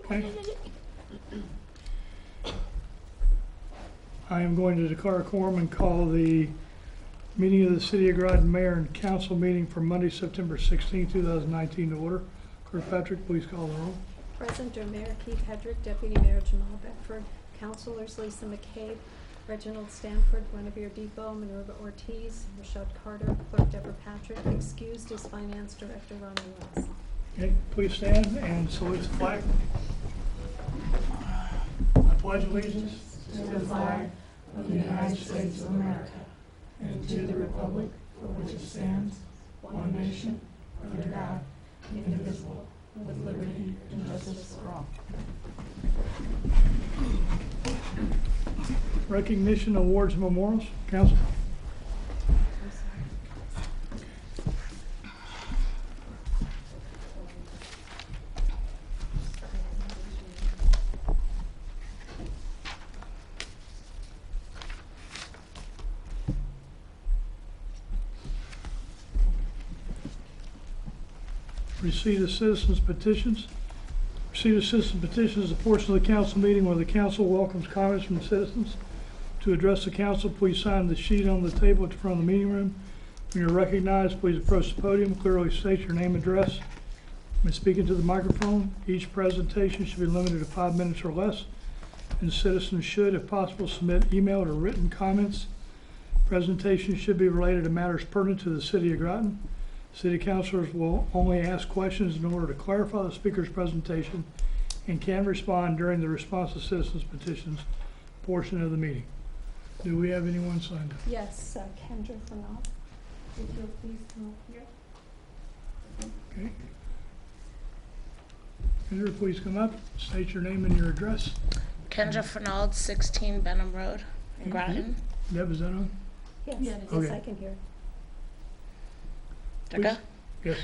Okay. I am going to declare a quorum and call the meeting of the City of Groton Mayor and Council meeting for Monday, September 16, 2019 to order. Clerk Patrick, please call the roll. Present are Mayor Keith Hedrick, Deputy Mayor Jamal Beckford, Councilors Lisa McCabe, Reginald Stanford, Guinevere Depot, Minerva Ortiz, Rashad Carter, Clerk Deborah Patrick. Excused is Finance Director Ronnie Wells. Okay, please stand and salute the flag. I pledge allegiance to the flag of the United States of America and to the republic for which it stands, one nation, under God, indivisible, with liberty and justice for all. Recognition, awards, and memorials. Council. Receipt of citizens' petitions. Receipt of citizen petitions is a portion of the council meeting where the council welcomes comments from citizens. To address the council, please sign the sheet on the table at the front of the meeting room. When you're recognized, please approach the podium, clearly state your name and address. When speaking to the microphone, each presentation should be limited to 5 minutes or less, and citizens should, if possible, submit emailed or written comments. Presentations should be related to matters pertinent to the City of Groton. City councilors will only ask questions in order to clarify the speaker's presentation and can respond during the response to citizens' petitions portion of the meeting. Do we have anyone signed up? Yes, Kendra Fernald. Would you please come up here? Okay. Kendra, please come up, state your name and your address. Kendra Fernald, 16 Benham Road in Groton. Deb, is that on? Yes, yes, Okay. I can hear. Okay. Yes.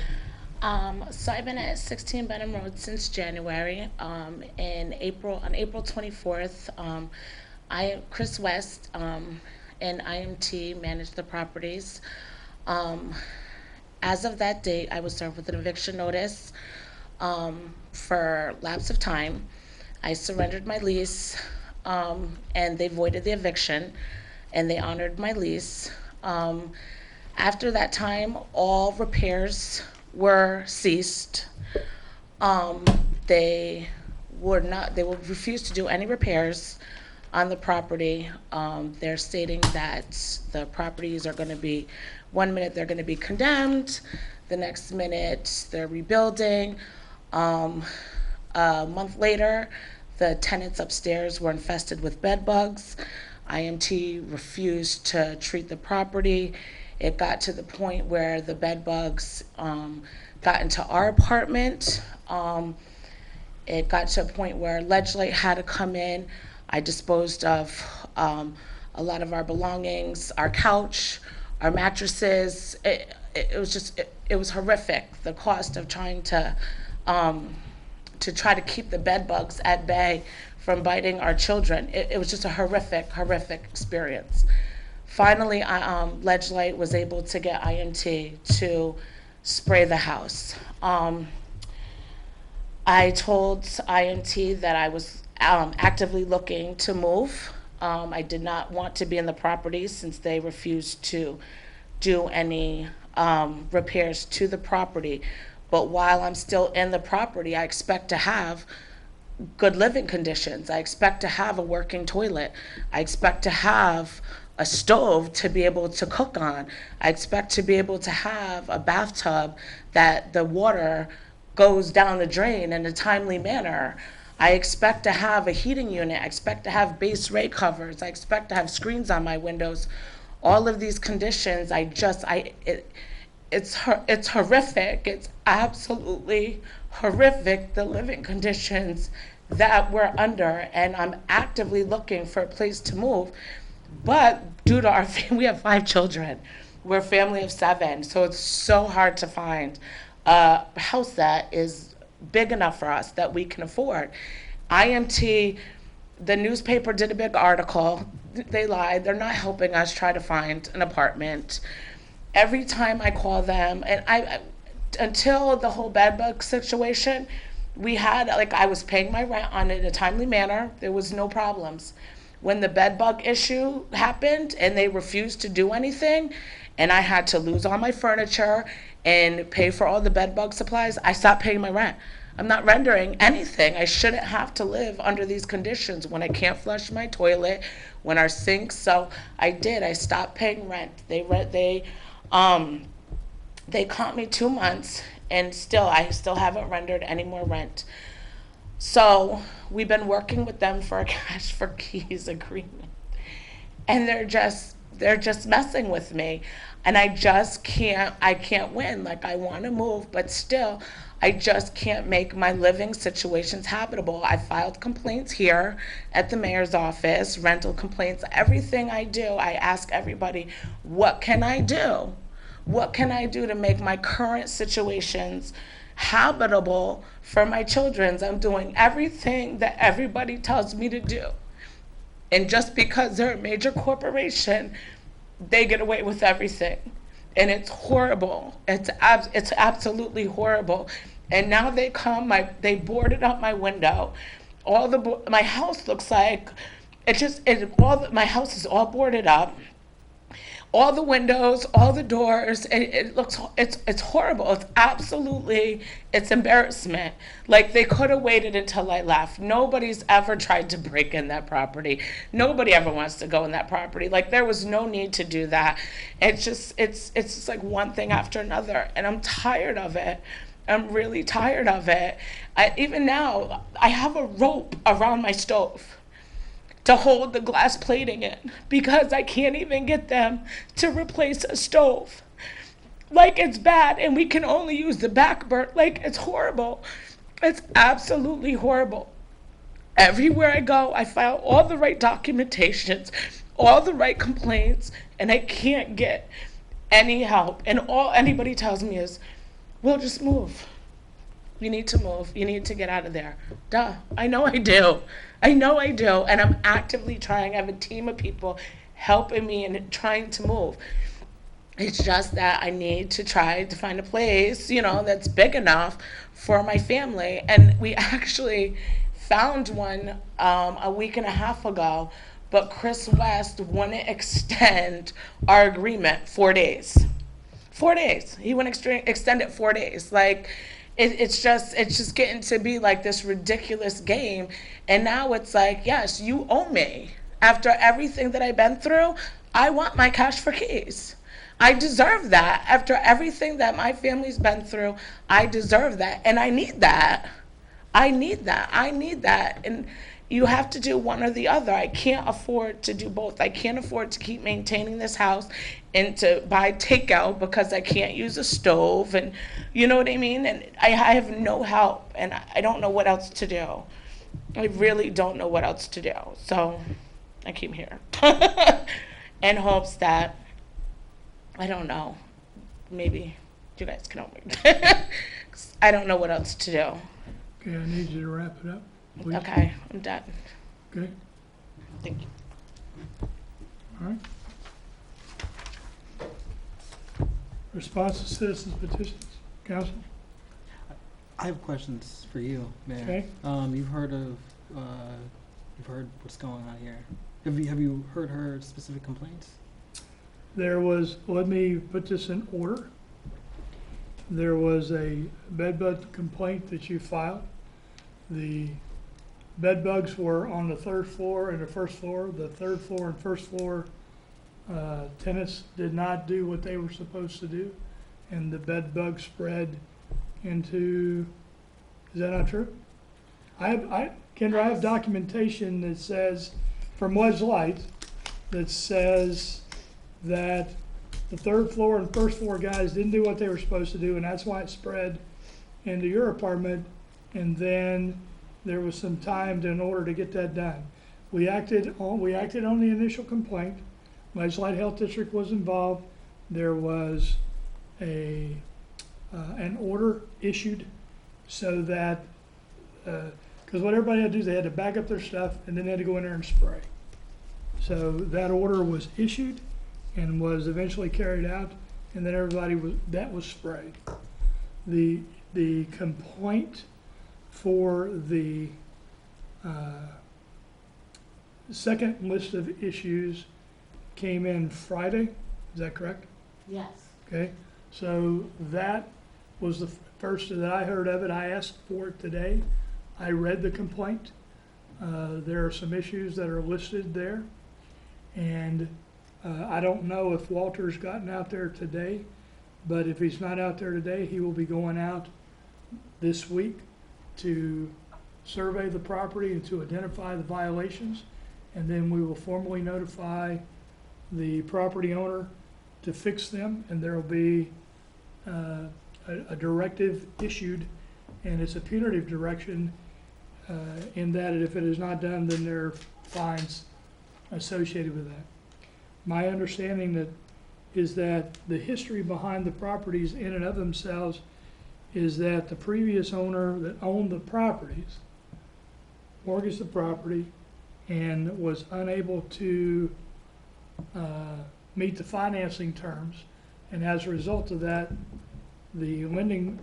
So I've been at 16 Benham Road since January. On April 24th, Chris West and IMT managed the properties. As of that date, I was served with an eviction notice for lapse of time. I surrendered my lease, and they voided the eviction, and they honored my lease. After that time, all repairs were ceased. They would refuse to do any repairs on the property. They're stating that the properties are going to be, 1 minute they're going to be condemned, the next minute they're rebuilding. A month later, the tenants upstairs were infested with bed bugs. IMT refused to treat the property. It got to the point where the bed bugs got into our apartment. It got to a point where Ledgelight had to come in. I disposed of a lot of our belongings, our couch, our mattresses. It was horrific. The cost of trying to try to keep the bed bugs at bay from biting our children. It was just a horrific experience. Finally, Ledgelight was able to get IMT to spray the house. I told IMT that I was actively looking to move. I did not want to be in the property since they refused to do any repairs to the property. But while I'm still in the property, I expect to have good living conditions. I expect to have a working toilet. I expect to have a stove to be able to cook on. I expect to be able to have a bathtub that the water goes down the drain in a timely manner. I expect to have a heating unit. I expect to have base rate covers. I expect to have screens on my windows. All of these conditions, it's horrific. It's absolutely horrific, the living conditions that we're under, and I'm actively looking for a place to move. But due to our family, we have 5 children. We're a family of 7, so it's so hard to find a house that is big enough for us that we can afford. IMT, the newspaper did a big article. They lied. They're not helping us try to find an apartment. Every time I call them, and until the whole bed bug situation, We had, like, I was paying my rent on it in a timely manner. There was no problems. When the bed bug issue happened and they refused to do anything, and I had to lose all my furniture and pay for all the bed bug supplies, I stopped paying my rent. I'm not rendering anything. I shouldn't have to live under these conditions when I can't flush my toilet, when our sinks. So I did. I stopped paying rent. They caught me 2 months, and I still haven't rendered any more rent. So we've been working with them for a cash for keys agreement, and they're just messing with me, and I can't win. Like, I want to move, but still I just can't make my living situations habitable. I filed complaints here at the mayor's office, rental complaints. Everything I do, I ask everybody, what can I do? What can I do to make my current situations habitable for my children? I'm doing everything that everybody tells me to do. And just because they're a major corporation, they get away with everything. And it's horrible. It's absolutely horrible. And now they they boarded up my window. My house looks like, my house is all boarded up. All the windows, all the doors, and it's horrible. It's embarrassment. Like, they could have waited until I left. Nobody's ever tried to break in that property. Nobody ever wants to go in that property. Like, there was no need to do that. It's just like one thing after another, and I'm tired of it. I'm really tired of it. Even now, I have a rope around my stove to hold the glass plating in, because I can't even get them to replace a stove. Like, it's bad, and we can only use the back burner. Like, it's horrible. It's absolutely horrible. Everywhere I go, I file all the right documentations, all the right complaints, and I can't get any help. And all anybody tells me is, we'll just move. You need to move. You need to get out of there. Duh. I know I do. And I'm actively trying. I have a team of people helping me and trying to move. It's just that I need to try to find a place, that's big enough for my family. And we actually found one a week and a half ago, but Chris West wouldn't extend our agreement 4 days. 4 days. He wouldn't extend it 4 days. Like, it's just getting to be like this ridiculous game. And now it's like, yes, you owe me. After everything that I've been through, I want my cash for keys. I deserve that. After everything that my family's been through, I deserve that. And I need that. And you have to do one or the other. I can't afford to do both. I can't afford to keep maintaining this house and to buy takeout because I can't use a stove, and you know what I mean? And I have no help, and I don't know what else to do. I really don't know what else to do. So I came here in hopes that, I don't know, maybe you guys can help me. I don't know what else to do. Okay, I need you to wrap it up, please. Okay, I'm done. Okay, Thank you. all right. Response to citizens petitions. Council? I have questions for you, Mayor. Okay. You've heard what's going on here. Have you heard her specific complaints? Let me put this in order. There was a bed bug complaint that you filed. The bed bugs were on the third floor and the first floor. The third floor and first floor tenants did not do what they were supposed to do, and the bed bug spread into, is that not true? Kendra, I have documentation that says, from Wedge Light, that says that the third floor and first floor guys didn't do what they were supposed to do, and that's why it spread into your apartment. And then there was some time in order to get that done. We acted on the initial complaint. Wedge Light Health District was involved. There was an order issued so that, because what everybody had to do is they had to back up their stuff and then they had to go in there and spray. So that order was issued and was eventually carried out, and then that was sprayed. The complaint for the second list of issues came in Friday, is that correct? Yes. Okay, so that was the first that I heard of it. I asked for it today. I read the complaint. There are some issues that are listed there. And I don't know if Walter's gotten out there today, but if he's not out there today, he will be going out this week to survey the property and to identify the violations. And then we will formally notify the property owner to fix them, and there will be a directive issued, and it's a punitive direction in that if it is not done, then there are fines associated with that. My understanding is that the history behind the properties in and of themselves is that the previous owner that owned the properties mortgaged the property and was unable to meet the financing terms, and as a result of that, the lending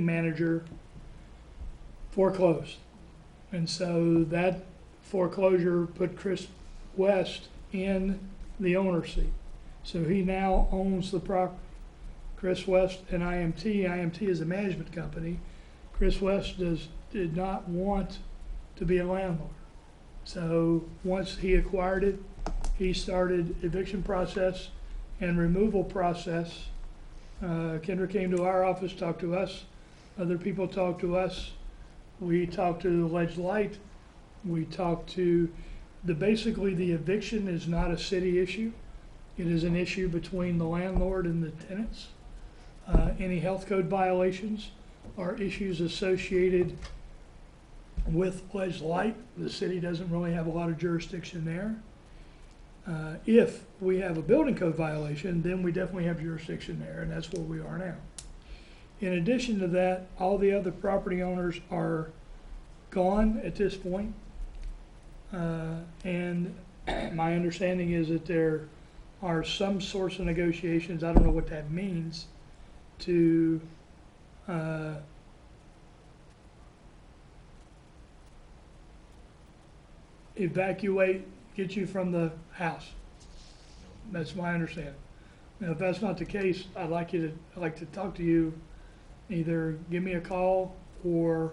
manager foreclosed. And so that foreclosure put Chris West in the owner seat. So he now owns the property. Chris West and IMT. IMT is a management company. Chris West did not want to be a landlord. So once he acquired it, he started eviction process and removal process. Kendra came to our office, talked to us. Other people talked to us. We talked to Ledge Light. We talked to basically the eviction is not a city issue. It is an issue between the landlord and the tenants. Any health code violations are issues associated with Ledge Light. The city doesn't really have a lot of jurisdiction there. If we have a building code violation, then we definitely have jurisdiction there, and that's where we are now. In addition to that, all the other property owners are gone at this point. And my understanding is that there are some sorts of negotiations, I don't know what that means, to evacuate, get you from the house. That's my understanding. Now, if that's not the case, I'd like to talk to you, either give me a call or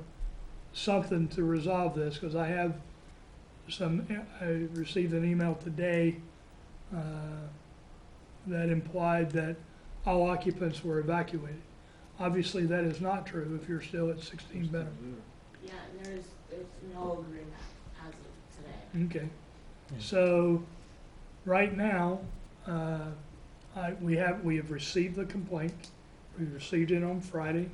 something to resolve this, because I received an email today that implied that all occupants were evacuated. Obviously, that is not true if you're still at 16 bedroom. Yeah, and there's no agreement as of today. Okay. So, right now, we have received the complaint. We received it on Friday,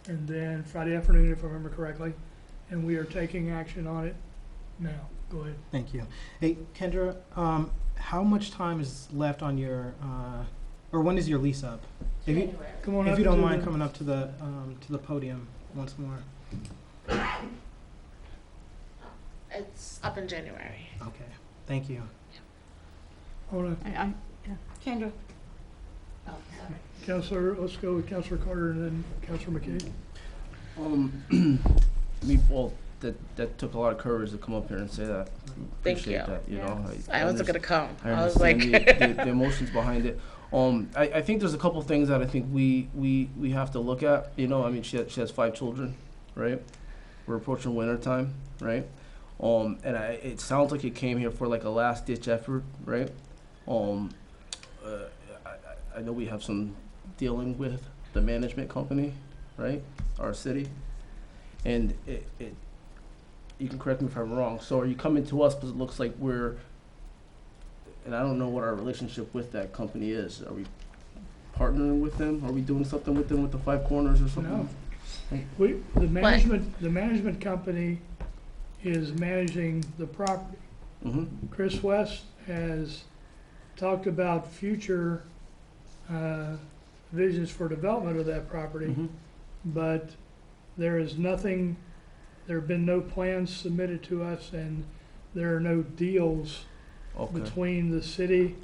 and then Friday afternoon, if I remember correctly, and we are taking action on it now. Go ahead. Thank you. Hey, Kendra, how much time is left on your, or when is your lease up? January. Come on If up you don't to mind the- coming up to the podium once more. It's up in January. Okay, thank you. Hold on. Kendra. Oh, sorry. Counselor, let's go with Counselor Carter and then Counselor McKay. Well, that took a lot of courage to come up here and say that. Thank Appreciate you. that, you know. I wasn't gonna come. I I was understand like, the emotions behind it. I think there's a couple things that I think we have to look at. You know, I mean, she has 5 children, right? We're approaching winter time, right? And it sounds like it came here for like a last ditch effort, right? I know we have some dealing with the management company, right? Our city, and it you can correct me if I'm wrong. So are you coming to us because it looks like and I don't know what our relationship with that company is. Are we partnering with them? Are we doing something with them with the 5 corners or something? No. The management company is managing the property. Mm-hmm. Chris West has talked about future visions for development of that property, Mm-hmm. but there have been no plans submitted to us, and there are no deals Okay. between the city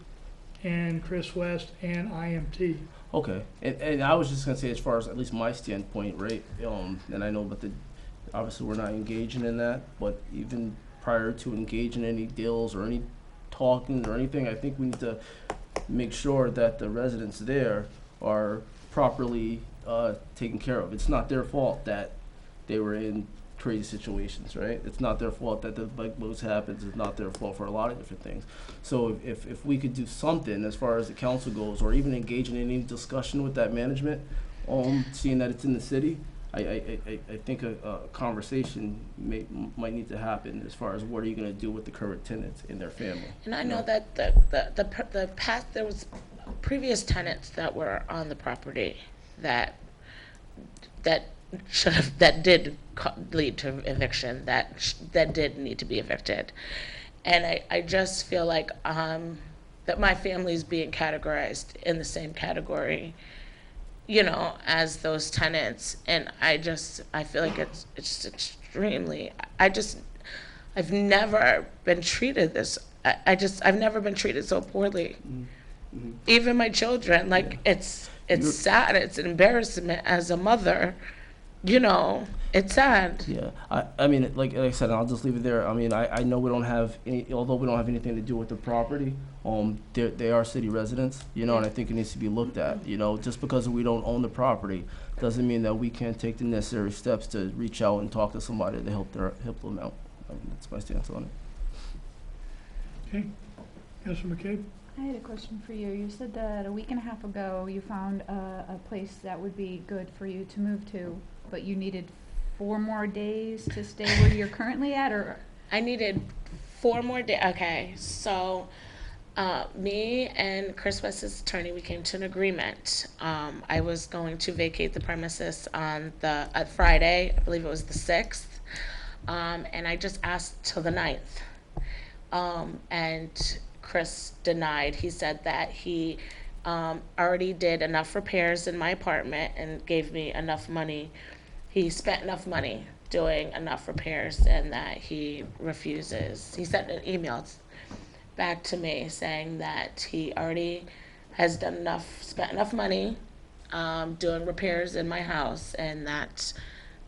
and Chris West and IMT. Okay, and I was just gonna say, as far as at least my standpoint, right, and I know, but obviously we're not engaging in that, but even prior to engaging any deals or any talking or anything, I think we need to make sure that the residents there are properly, taken care of. It's not their fault that they were in crazy situations, right? It's not their fault that the bug moves happens. It's not their fault for a lot of different things. So if we could do something as far as the council goes, or even engage in any discussion with that management, seeing that it's in the city, I think a conversation might need to happen as far as what are you going to do with the current tenants and their family. And I know No. that the past, there was previous tenants that were on the property that should have, that did lead to eviction, that did need to be evicted. And I just feel like that my family's being categorized in the same category, you know, as those tenants. And I feel like it's just extremely, I've never been treated this, I've never been treated so poorly. Mhm. Even my children, like, it's sad, it's an embarrassment as a mother, you know, it's sad. Yeah, I mean, like I said, I'll just leave it there. I mean, I know we don't have any, although we don't have anything to do with the property, they are city residents, you know, and I think it needs to be looked at, you know, just because we don't own the property doesn't mean that we can't take the necessary steps to reach out and talk to somebody to help them out. I mean, that's my stance on it. Okay. Councilor McCabe? I had a question for you. You said that a week and a half ago you found a place that would be good for you to move to, but you needed 4 more days to stay where you're currently at, or? I needed 4 more days. Okay, so me and Chris West's attorney, we came to an agreement. I was going to vacate the premises on Friday, I believe it was the 6th, and I just asked till the 9th. And Chris denied. He said that he already did enough repairs in my apartment and gave me enough money. He spent enough money doing enough repairs, and that he refuses. He sent an email back to me saying that he already has done enough, spent enough money doing repairs in my house, and that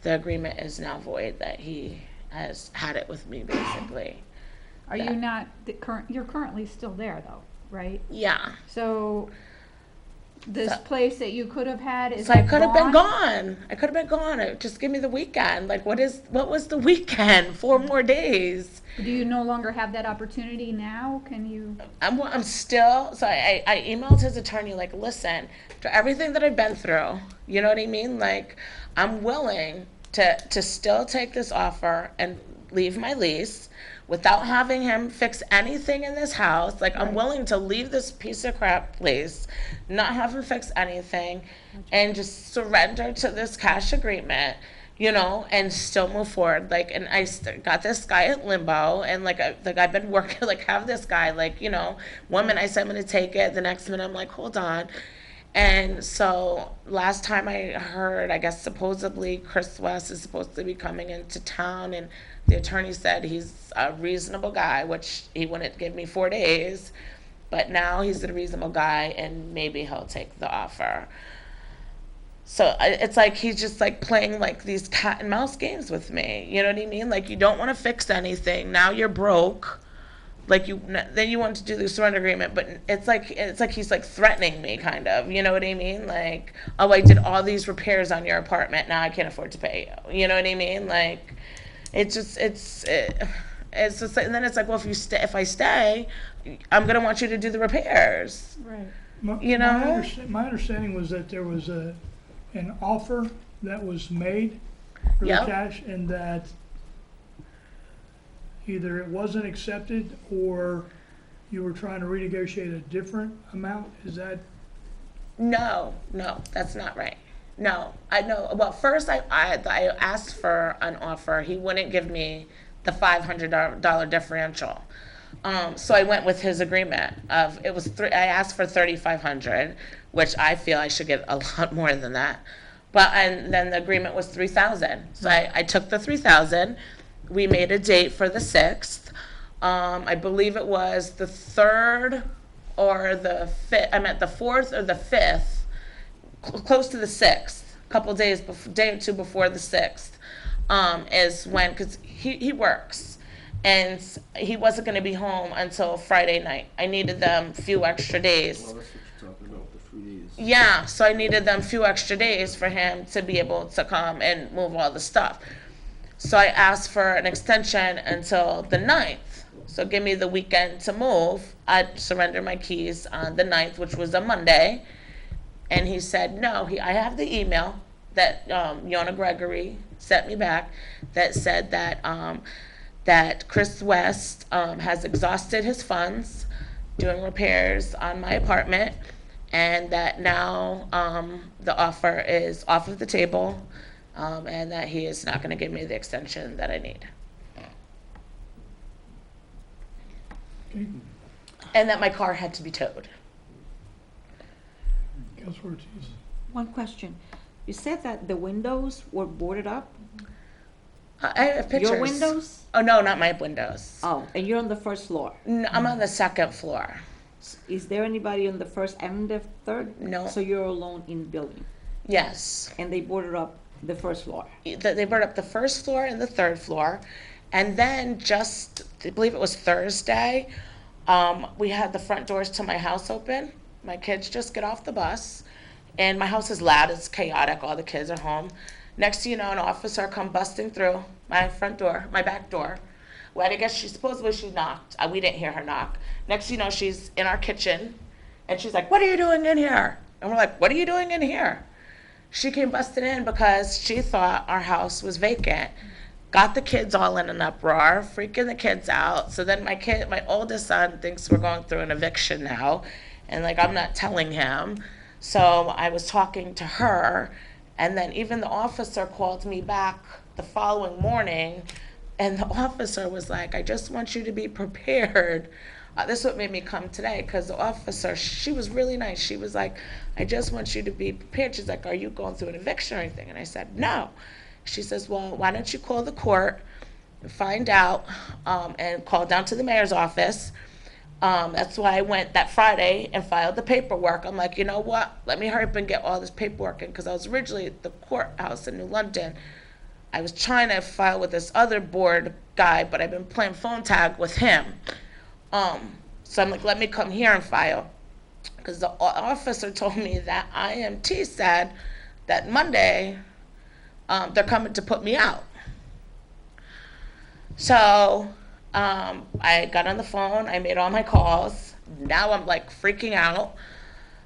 the agreement is now void, that he has had it with me, basically. Are you not, you're currently still there though, right? Yeah. So this place that you could have had is So I like could have been gone? gone. I could have been gone. Just give me the weekend. Like, what was the weekend? 4 more days. Do you no longer have that opportunity now? Can you? I'm still, so I emailed his attorney, like, listen, to everything that I've been through, you know what I mean? Like, I'm willing to still take this offer and leave my lease without having him fix anything in this house. Like, I'm willing to leave this piece of crap place, not have him fix anything, and just surrender to this cash agreement, you know, and still move forward. Like, and I got this guy at limbo, and like I've been working, like, have this guy, like, you know, one minute I say I'm gonna take it, the next minute I'm like, hold on. And so last time I heard, I guess supposedly Chris West is supposed to be coming into town, and the attorney said he's a reasonable guy, which he wouldn't give me 4 days, but now he's a reasonable guy, and maybe he'll take the offer. So it's like he's just like playing like these cat and mouse games with me. You know what I mean? Like, you don't want to fix anything. Now you're broke. Like, then you want to do the surrender agreement, but it's like he's like threatening me, kind of. You know what I mean? Like, oh, I did all these repairs on your apartment. Now I can't afford to pay you. You know what I mean? Like, it's just and then it's like, well, if I stay, I'm gonna want you to do the repairs. Right. You know? My understanding was that there was an offer that was made for the Yep. cash, and that either it wasn't accepted or you were trying to renegotiate a different amount. Is that? No, that's not right. No, I know. Well, first I asked for an offer. He wouldn't give me the $500 differential. So I went with his agreement of, it was I asked for $3,500, which I feel I should get a lot more than that. And then the agreement was $3,000. So I took the $3,000. We made a date for the 6th. I believe it was the 3rd or the 5th. I meant the 4th or the 5th. close to the 6th, a couple days, day or two before the 6th, is when, because he works, and he wasn't going to be home until Friday night. I needed them a few extra days. Well, that's what you're talking about, the 3 days. Yeah, so I needed them a few extra days for him to be able to come and move all the stuff. So I asked for an extension until the 9th. So give me the weekend to move. I'd surrender my keys on the 9th, which was a Monday. And he said, no, I have the email that Yona Gregory sent me back that said that that Chris West has exhausted his funds doing repairs on my apartment, and that now the offer is off of the table, and that he is not going to give me the extension that I need. Okay, And that my car had to be towed. Councilor Ortiz. One question. You said that the windows were boarded up? I have pictures. Your windows? Oh, no, not my windows. Oh, and you're on the first floor. I'm on the 2nd floor. Is there anybody on the first and the third? No. So you're alone in the building, Yes. and they boarded up the first floor. They burned up the 1st floor and the 3rd floor. And then just, I believe it was Thursday, we had the front doors to my house open. My kids just get off the bus, and my house is loud, it's chaotic, all the kids are home. Next thing you know, an officer come busting through my front door, my back door. Well, I guess she knocked. We didn't hear her knock. Next thing you know, she's in our kitchen, and she's like, what are you doing in here? And we're like, what are you doing in here? She came busting in because she thought our house was vacant. Got the kids all in an uproar, freaking the kids out. So then my oldest son thinks we're going through an eviction now, and like I'm not telling him. So I was talking to her, and then even the officer called me back the following morning, and the officer was like, I just want you to be prepared. This is what made me come today, because the officer, she was really nice. She was like, I just want you to be prepared. She's like, are you going through an eviction or anything? And I said, no. She says, well, why don't you call the court and find out, and call down to the mayor's office. That's why I went that Friday and filed the paperwork. I'm like, you know what? Let me hurry up and get all this paperwork in, because I was originally at the courthouse in New London. I was trying to file with this other board guy, but I've been playing phone tag with him. So I'm like, let me come here and file. Because the officer told me that IMT said that Monday, they're coming to put me out. So I got on the phone, I made all my calls. Now I'm like freaking out.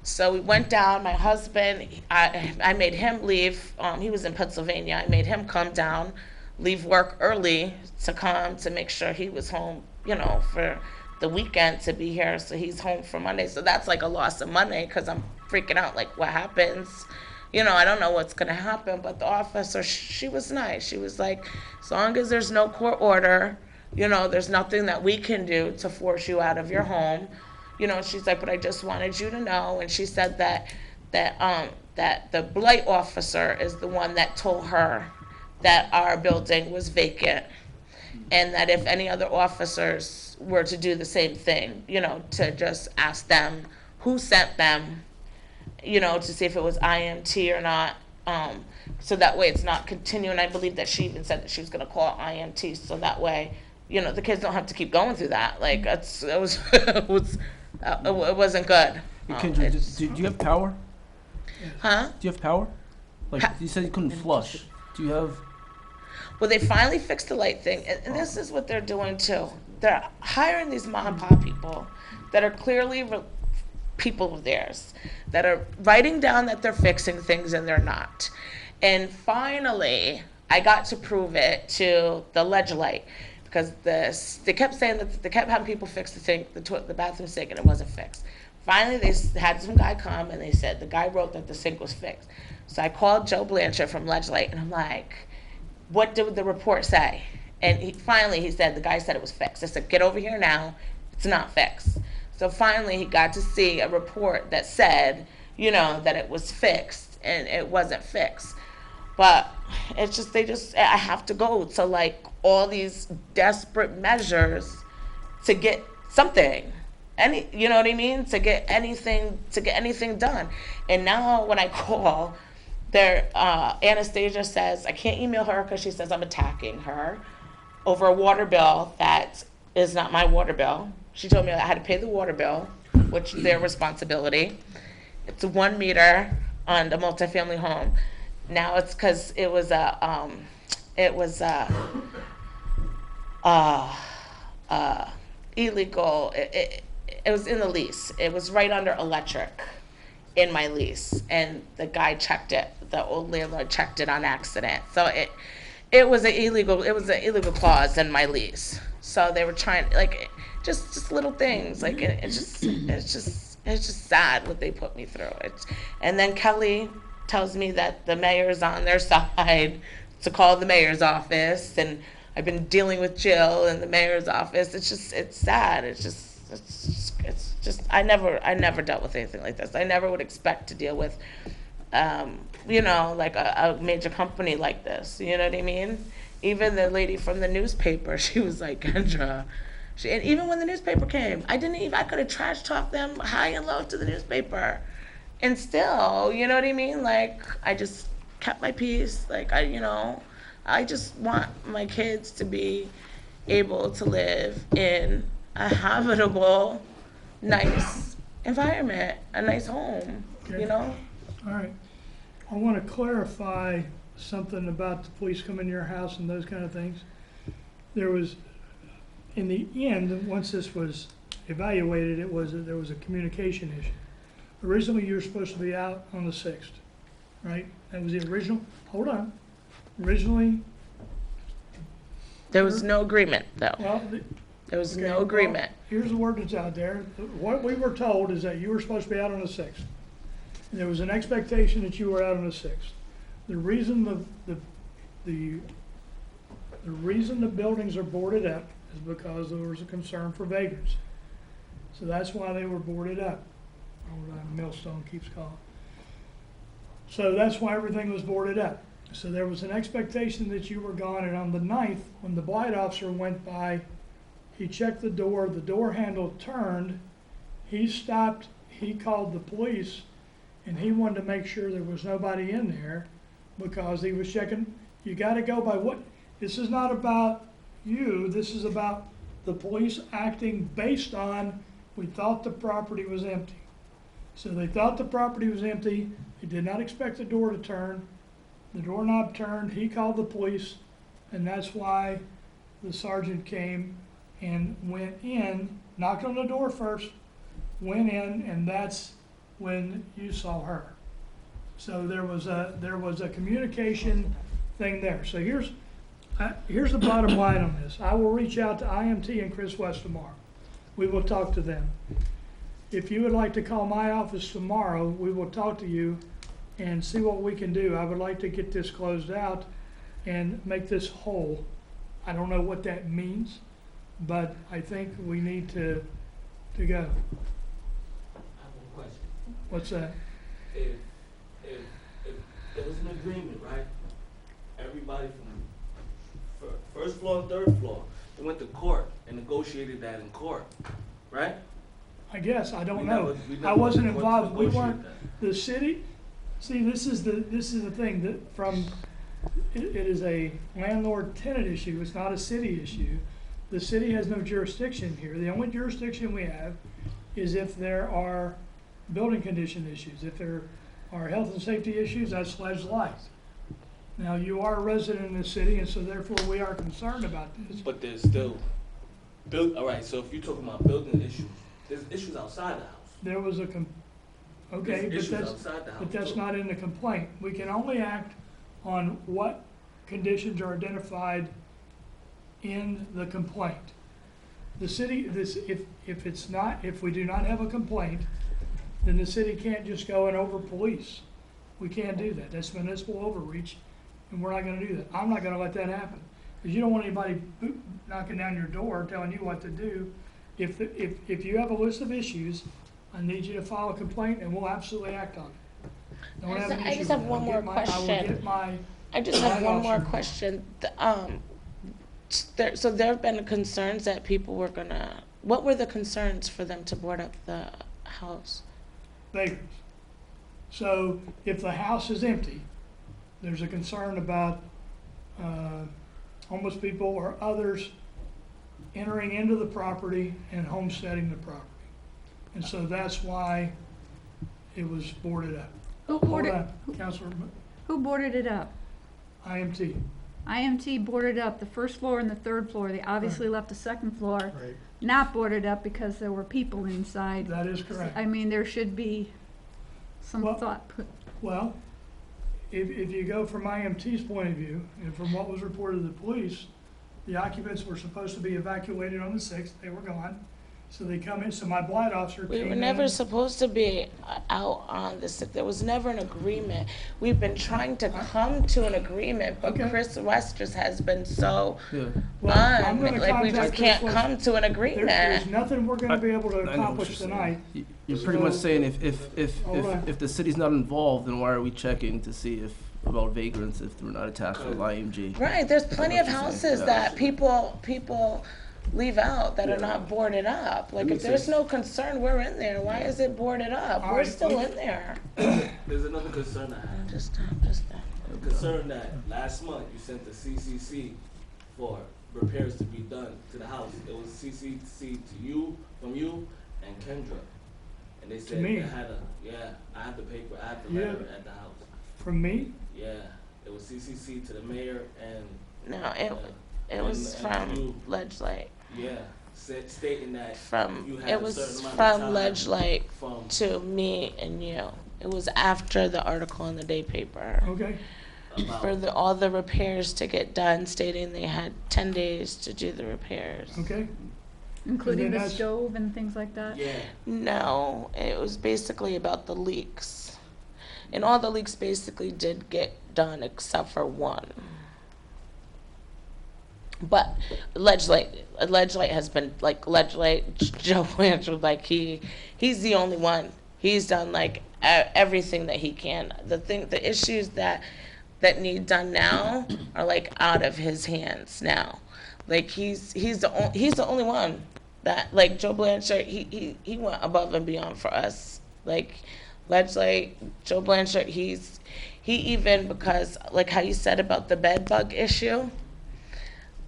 So we went down, my husband, I made him leave. He was in Pennsylvania. I made him come down, leave work early to come to make sure he was home, for the weekend to be here. So he's home for Monday. So that's like a loss of Monday, because I'm freaking out, like what happens? I don't know what's going to happen. But the officer, she was nice. She was like, as long as there's no court order, there's nothing that we can do to force you out of your home. She's like, but I just wanted you to know. And she said that the blight officer is the one that told her that our building was vacant, and that if any other officers were to do the same thing, to just ask them who sent them, to see if it was IMT or not. So that way it's not continuing. I believe that she even said that she was going to call IMT, so that way, the kids don't have to keep going through that. Like it wasn't good. Kendra, do you have power? Huh? Do you have power? Like you said, you couldn't flush. Do you have? Well, they finally fixed the light thing, and this is what they're doing too. They're hiring these mom and pop people that are clearly people of theirs, that are writing down that they're fixing things and they're not. And finally, I got to prove it to the Ledgelite, because they kept saying that they kept having people fix the sink, the bathroom sink, and it wasn't fixed. Finally, they had some guy come, and they said the guy wrote that the sink was fixed. So I called Joe Blanchard from Ledgelite, and I'm like, what did the report say? And he said, the guy said it was fixed. I said, get over here now. It's not fixed. So finally, he got to see a report that said, that it was fixed, and it wasn't fixed. But it's just, I have to go to like all these desperate measures to get something, you know what I mean, to get anything done. And now when I call, Anastasia says I can't email her because she says I'm attacking her over a water bill that is not my water bill. She told me I had to pay the water bill, which is their responsibility. It's 1 meter on the multifamily home. Now it's because it was illegal. It was in the lease. It was right under electric in my lease, and the guy checked it. The old landlord checked it on accident. So it was an illegal clause in my lease. So they were trying, like, just little things. Like it's just sad what they put me through. And then Kelly tells me that the mayor's on their side to call the mayor's office, and I've been dealing with Jill in the mayor's office. It's sad. It's just I never dealt with anything like this. I never would expect to deal with like a major company like this. You know what I mean? Even the lady from the newspaper, she was like, Kendra, and even when the newspaper came, I could have trash talked them high and low to the newspaper. And still, you know what I mean? Like, I just kept my peace. Like, I just want my kids to be able to live in a habitable, nice environment, a nice home, Okay. All right. I want to clarify something about the police coming to your house and those kind of things. There was, in the end, once this was evaluated, there was a communication issue. Originally, you were supposed to be out on the 6th, right? That was the original. Hold on. Originally, There was no agreement, though. well, There was okay, no well, agreement. here's the word that's out there. What we were told is that you were supposed to be out on the 6th. And there was an expectation that you were out on the 6th. The reason the reason the buildings are boarded up is because there was a concern for vagrants. So that's why they were boarded up. Millstone keeps calling. So that's why everything was boarded up. So there was an expectation that you were gone, and on the 9th, when the blight officer went by, he checked the door handle turned, he stopped, he called the police, and he wanted to make sure there was nobody in there because he was checking. You gotta go by what, this is not about you, this is about the police acting based on, we thought the property was empty. So they thought the property was empty, they did not expect the door to turn, the doorknob turned, he called the police, and that's why the sergeant came and went in, knocked on the door first, went in, and that's when you saw her. So there was a communication thing there. So here's the bottom line on this. I will reach out to IMT and Chris West tomorrow. We will talk to them. If you would like to call my office tomorrow, we will talk to you and see what we can do. I would like to get this closed out and make this whole. I don't know what that means, but I think we need to go. I have one question. What's that? If there was an agreement, right? Everybody from first floor and third floor, they went to court and negotiated that in court, right? I guess, I don't We know. never I wasn't went to involved, we negotiate weren't, that. the city, see, this is the thing, that it is a landlord-tenant issue, it's not a city issue. The city has no jurisdiction here. The only jurisdiction we have is if there are building condition issues. If there are health and safety issues, that's sledge life. Now, you are a resident in the city, and so therefore we are concerned about this. But there's still all right, so if you're talking about building issues, there's issues outside the house. There was okay, There's but issues that's, outside the house. but that's too. not in the complaint. We can only act on what conditions are identified in the complaint. The city, if we do not have a complaint, then the city can't just go and over-police. We can't do that. That's municipal overreach, and we're not gonna do that. I'm not gonna let that happen. Because you don't want anybody knocking down your door telling you what to do. If you have a list of issues, I need you to file a complaint, and we'll absolutely act on it. Don't have an I issue just have with it. one I'll more get my- I will question. get my, I just have one more option. question. So there have been concerns that people were gonna What were the concerns for them to board up the house? vagrants. So if the house is empty, there's a concern about homeless people or others entering into the property and homesteading the property. And so that's why it was boarded up. Who Hold boarded, on, Counselor, who boarded it up? IMT. IMT boarded up the first floor and the third floor. They obviously left the second floor Right. not boarded up because there were people inside. That is correct. I mean, there should be some Well- thought put. Well, if you go from IMT's point of view, and from what was reported to the police, the occupants were supposed to be evacuated on the 6th, they were gone. So they come in, so my blight officer We came were in. never supposed to be out on this. There was never an agreement. We've been trying to come to an agreement, but Okay. Chris West just has been so Yeah. Well, I'm gonna like we contact just Chris can't West. come to an There's agreement. nothing we're gonna be able to I know what accomplish you're saying. tonight. You're pretty much So- saying Hold on. if the city's not involved, then why are we checking to see if about vagrants if they're not attached with IMG? Right, there's plenty of That's what you're houses saying. that people leave out that are not boarded up. Like, if makes there's sense. no concern, we're in there. Why is it boarded up? All We're right, still we- in there. There's another concern I have. I'm just A concern that last month you sent the CCC for repairs to be done to the house. It was CCC to you, from you, and Kendra. And they said me? they had I had the paper, I had the Yeah. letter at the house. From me? Yeah, it was CCC to the mayor and, no, it was and from you. Ledgelight. yeah, stating that if From you had it a was certain amount from of time Ledgelight from, to me and you. It was after the article in the day paper. Okay. For all the repairs to get done, stating they had 10 days to do the repairs. Okay. Including then the that's- stove and things like that? yeah, No, it was basically about the leaks. And all the leaks basically did get done except for one. But Ledgelight has been, like, Joe Blanchard, like, he's the only one. He's done, like, everything that he can. The issues that need done now are, like, out of his hands now. Like, he's the only one that, like, Joe Blanchard, he went above and beyond for us. Like, Joe Blanchard, he even, because, like how you said about the bed bug issue,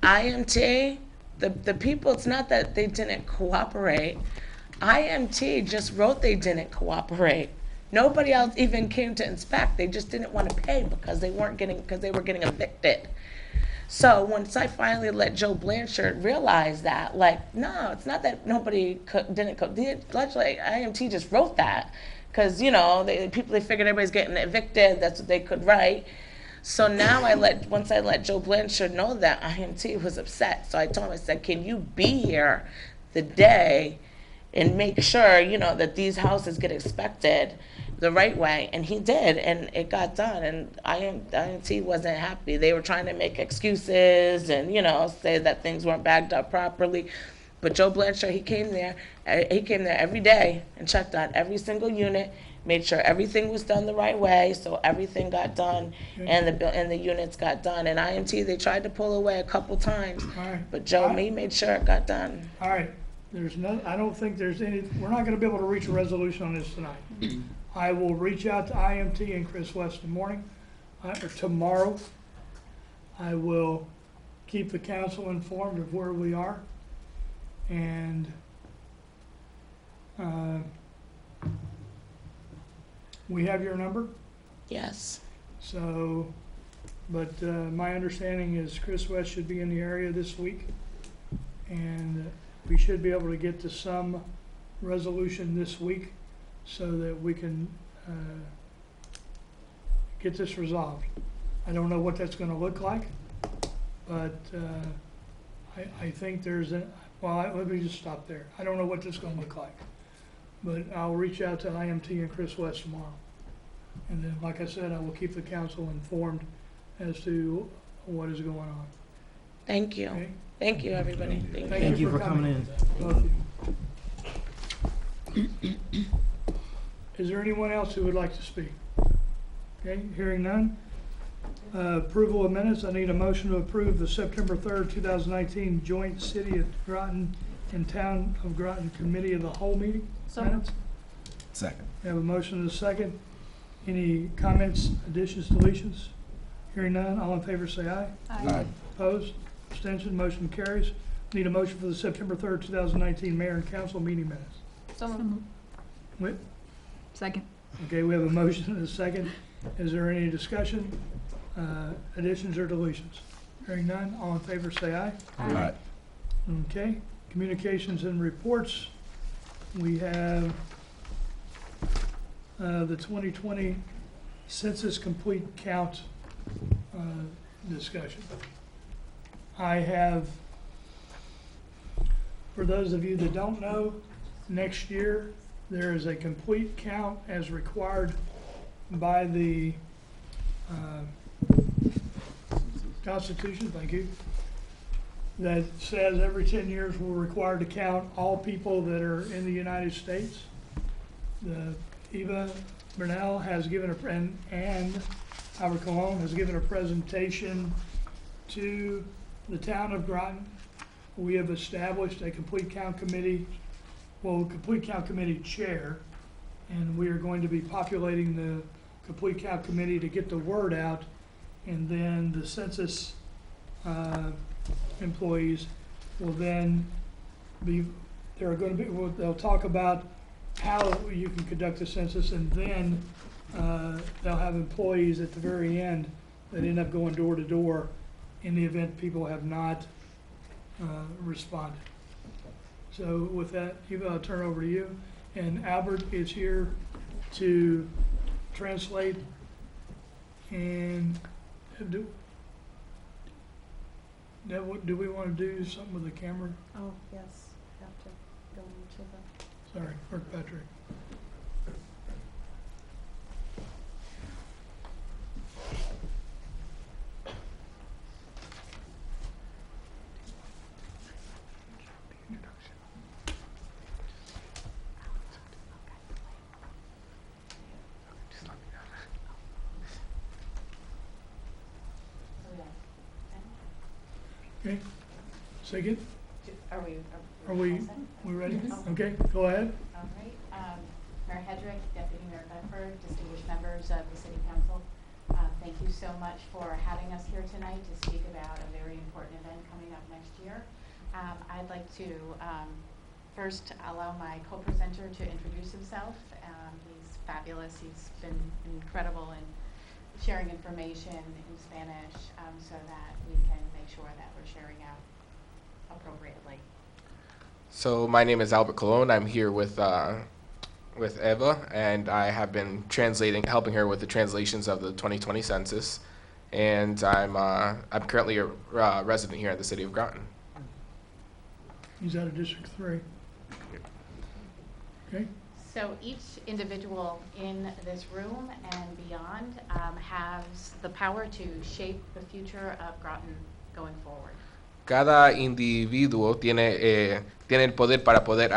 IMT, the people, it's not that they didn't cooperate. IMT just wrote they didn't cooperate. Nobody else even came to inspect. They just didn't want to pay because they were getting evicted. So once I finally let Joe Blanchard realize that, like, no, it's not that nobody didn't cook. IMT just wrote that because, you know, they figured everybody's getting evicted. That's what they could write. So now once I let Joe Blanchard know that, IMT was upset. So I told him, I said, can you be here the day and make sure, you know, that these houses get inspected the right way? And he did, and it got done. And IMT wasn't happy. They were trying to make excuses and, you know, say that things weren't bagged up properly. But Joe Blanchard, he came there every day and checked on every single unit, made sure everything was done the right way, so everything got done, and the units got done. And IMT, they tried to pull away a couple times, All right. but Joe, he made sure it got done. All right. I don't think there's any, we're not gonna be able to reach a resolution on this tonight. I will reach out to IMT and Chris West in the morning, or tomorrow. I will keep the council informed of where we are. And, we have your number, Yes. so, but, my understanding is Chris West should be in the area this week. And we should be able to get to some resolution this week so that we can get this resolved. I don't know what that's gonna look like, but I think let me just stop there. I don't know what this is gonna look like. But I'll reach out to IMT and Chris West tomorrow. And then, like I said, I will keep the council informed as to what is going on. Thank you. Okay? Thank you, everybody. Thank you for coming in. Both of you. Is there anyone else who would like to speak? Okay, hearing none. Approval of minutes, I need a motion to approve the September 3rd, 2019 joint City of Groton and Town of Groton Committee of the Whole meeting So minutes. Second. We have a motion and a second. Any comments, additions, deletions? Hearing none, all in favor say aye. Aye. Opposed? Abstention? Motion carries. Need a motion for the September 3rd, 2019 Mayor and Council meeting minutes. So moved. Wait, Second. okay, we have a motion and a second. Is there any discussion, additions or deletions? Hearing none, all in favor say aye. Aye. Okay, communications and reports. We have the 2020 Census Complete Count discussion. I have, for those of you that don't know, next year there is a complete count as required by the Constitution, thank you, that says every 10 years we're required to count all people that are in the United States. Eva Bernal has given and Albert Cologne has given a presentation to the town of Groton. We have established a complete count committee, complete count committee chair, and we are going to be populating the complete count committee to get the word out, and then the census employees will then be, they'll talk about how you can conduct the census, and then they'll have employees at the very end that end up going door to door in the event people have not responded. So with that, Eva, I'll turn it over to you. And Albert is here to translate. And do we want to do something with the camera? Oh, yes, have to go into the. Sorry, Kirkpatrick. Okay, second, Are we we ready? Okay, go ahead. All right. Mayor Hedrick, Deputy Mayor Bedford, distinguished members of the City Council, thank you so much for having us here tonight to speak about a very important event coming up next year. I'd like to first allow my co-presenter to introduce himself. He's fabulous. He's been incredible in sharing information in Spanish so that we can make sure that we're sharing out appropriately. So my name is Albert Colon. I'm here with Eva, and I have been helping her with the translations of the 2020 census. And I'm currently a resident here at the City of Groton. He's out of District 3. Okay, So each individual in this room and beyond has the power to shape the future of Groton going forward. Cada individuo tiene el poder para poder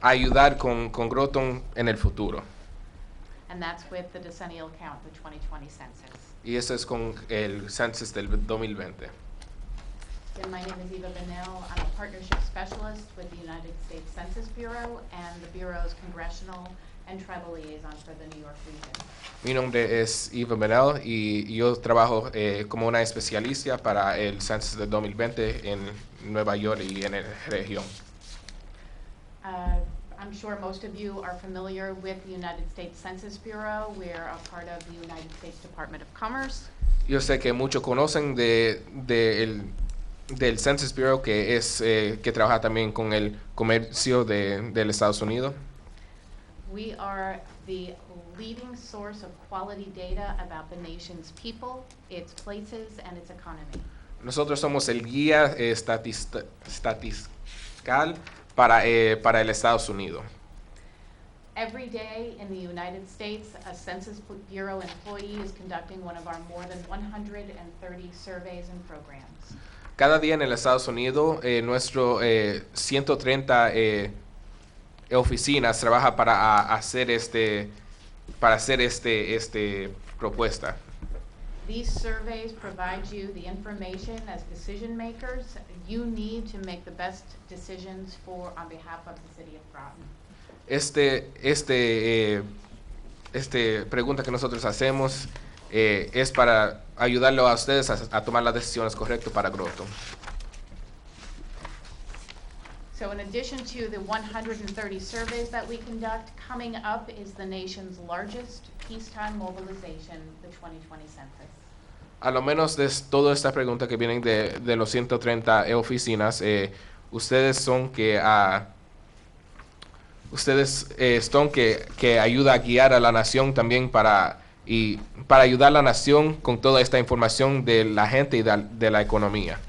ayudar con Groton en el futuro. And that's with the decennial count, the 2020 census. Y eso es con el census del 2020. Again, my name is Eva Benel. I'm a partnership specialist with the United States Census Bureau and the Bureau's congressional and tribal liaison for the New York region. Mi nombre es Eva Benel y yo trabajo como una especialista para el census del 2020 en Nueva York y en la región. I'm sure most of you are familiar with the United States Census Bureau. We're a part of the United States Department of Commerce. Yo sé que muchos conocen del Census Bureau, que trabaja también con el comercio del Estados Unidos. We are the leading source of quality data about the nation's people, its places, and its economy. Nosotros somos el guía estadístico para el Estados Unidos. Every day in the United States, a Census Bureau employee is conducting one of our more than 130 surveys and programs. Cada día en el Estados Unidos, nuestro 130 oficinas trabaja para hacer propuesta. These surveys provide you the information as decision makers you need to make the best decisions on behalf of the city of Groton. Este pregunta que nosotros hacemos es para ayudarlo a ustedes a tomar las decisiones correctas para Groton. So in addition to the 130 surveys that we conduct, coming up is the nation's largest peacetime mobilization, the 2020 census. A lo menos de todas estas preguntas que vienen de los 130 oficinas, ustedes son que ayuda a guiar a la nación también para ayudar a la nación con toda esta información de la gente y de la economía.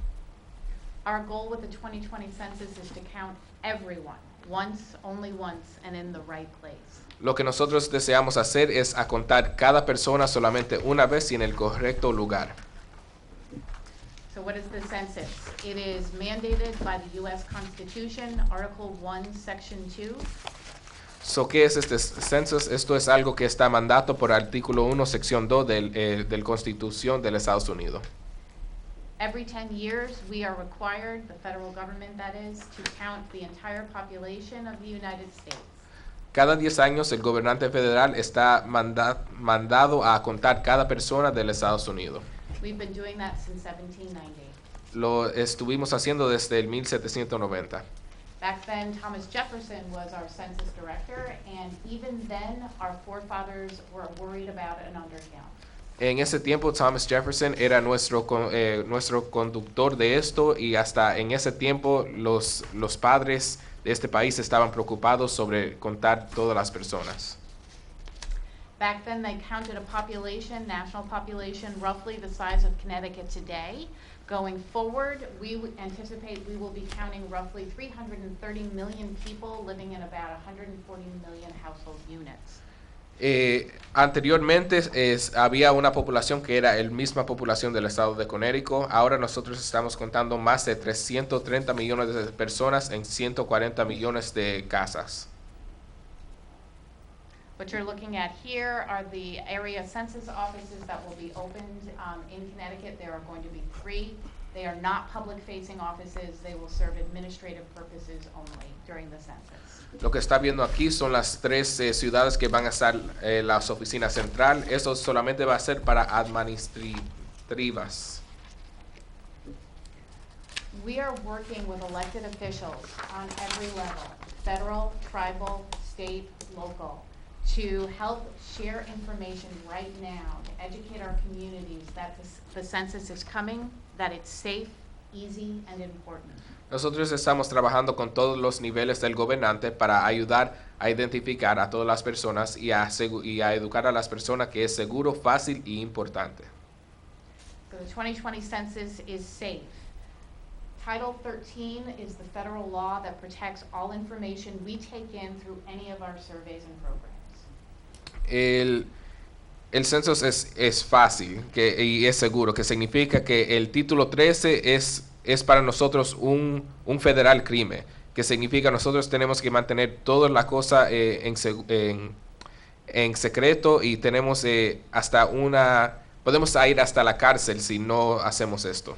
Our goal with the 2020 census is to count everyone, once, only once, and in the right place. Lo que nosotros deseamos hacer es a contar cada persona solamente una vez y en el correcto lugar. So what is the census? It is mandated by the U.S. Constitution, Article 1, Section 2. So, ¿qué es este census? Esto es algo que está mandato por artículo 1, sección 2 del Constitución de los Estados Unidos. Every 10 years, we are required, the federal government that is, to count the entire population of the United States. Cada 10 años el gobernante federal está mandado a contar cada persona de los Estados Unidos. We've been doing that since 1790. Lo estuvimos haciendo desde el 1790. Back then, Thomas Jefferson was our census director, and even then, our forefathers were worried about an undercount. En ese tiempo, Thomas Jefferson era nuestro conductor de esto, y hasta en ese tiempo los padres de este país estaban preocupados sobre contar todas las personas. Back then, they counted a population, national population, roughly the size of Connecticut today. Going forward, we anticipate we will be counting roughly 330 million people living in about 140 million household units. Anteriormente había una población que era la misma población del estado de Connecticut. Ahora nosotros estamos contando más de 330 millones de personas en 140 millones de casas. What you're looking at here are the area census offices that will be opened in Connecticut. There are going to be 3. They are not public-facing offices. They will serve administrative purposes only during the census. Lo que está viendo aquí son las 3 ciudades que van a estar las oficinas central. Eso solamente va a ser para administrativas. We are working with elected officials on every level, federal, tribal, state, local, to help share information right now, to educate our communities that the census is coming, that it's safe, easy, and important. Nosotros estamos trabajando con todos los niveles del gobernante para ayudar a identificar a todas las personas y a educar a las personas que es seguro, fácil y importante. So the 2020 census is safe. Title 13 is the federal law that protects all information we take in through any of our surveys and programs. El censo es fácil y es seguro, que significa que el título 13 es para nosotros un federal crimen, que significa nosotros tenemos que mantener toda la cosa en secreto y tenemos podemos ir hasta la cárcel si no hacemos esto.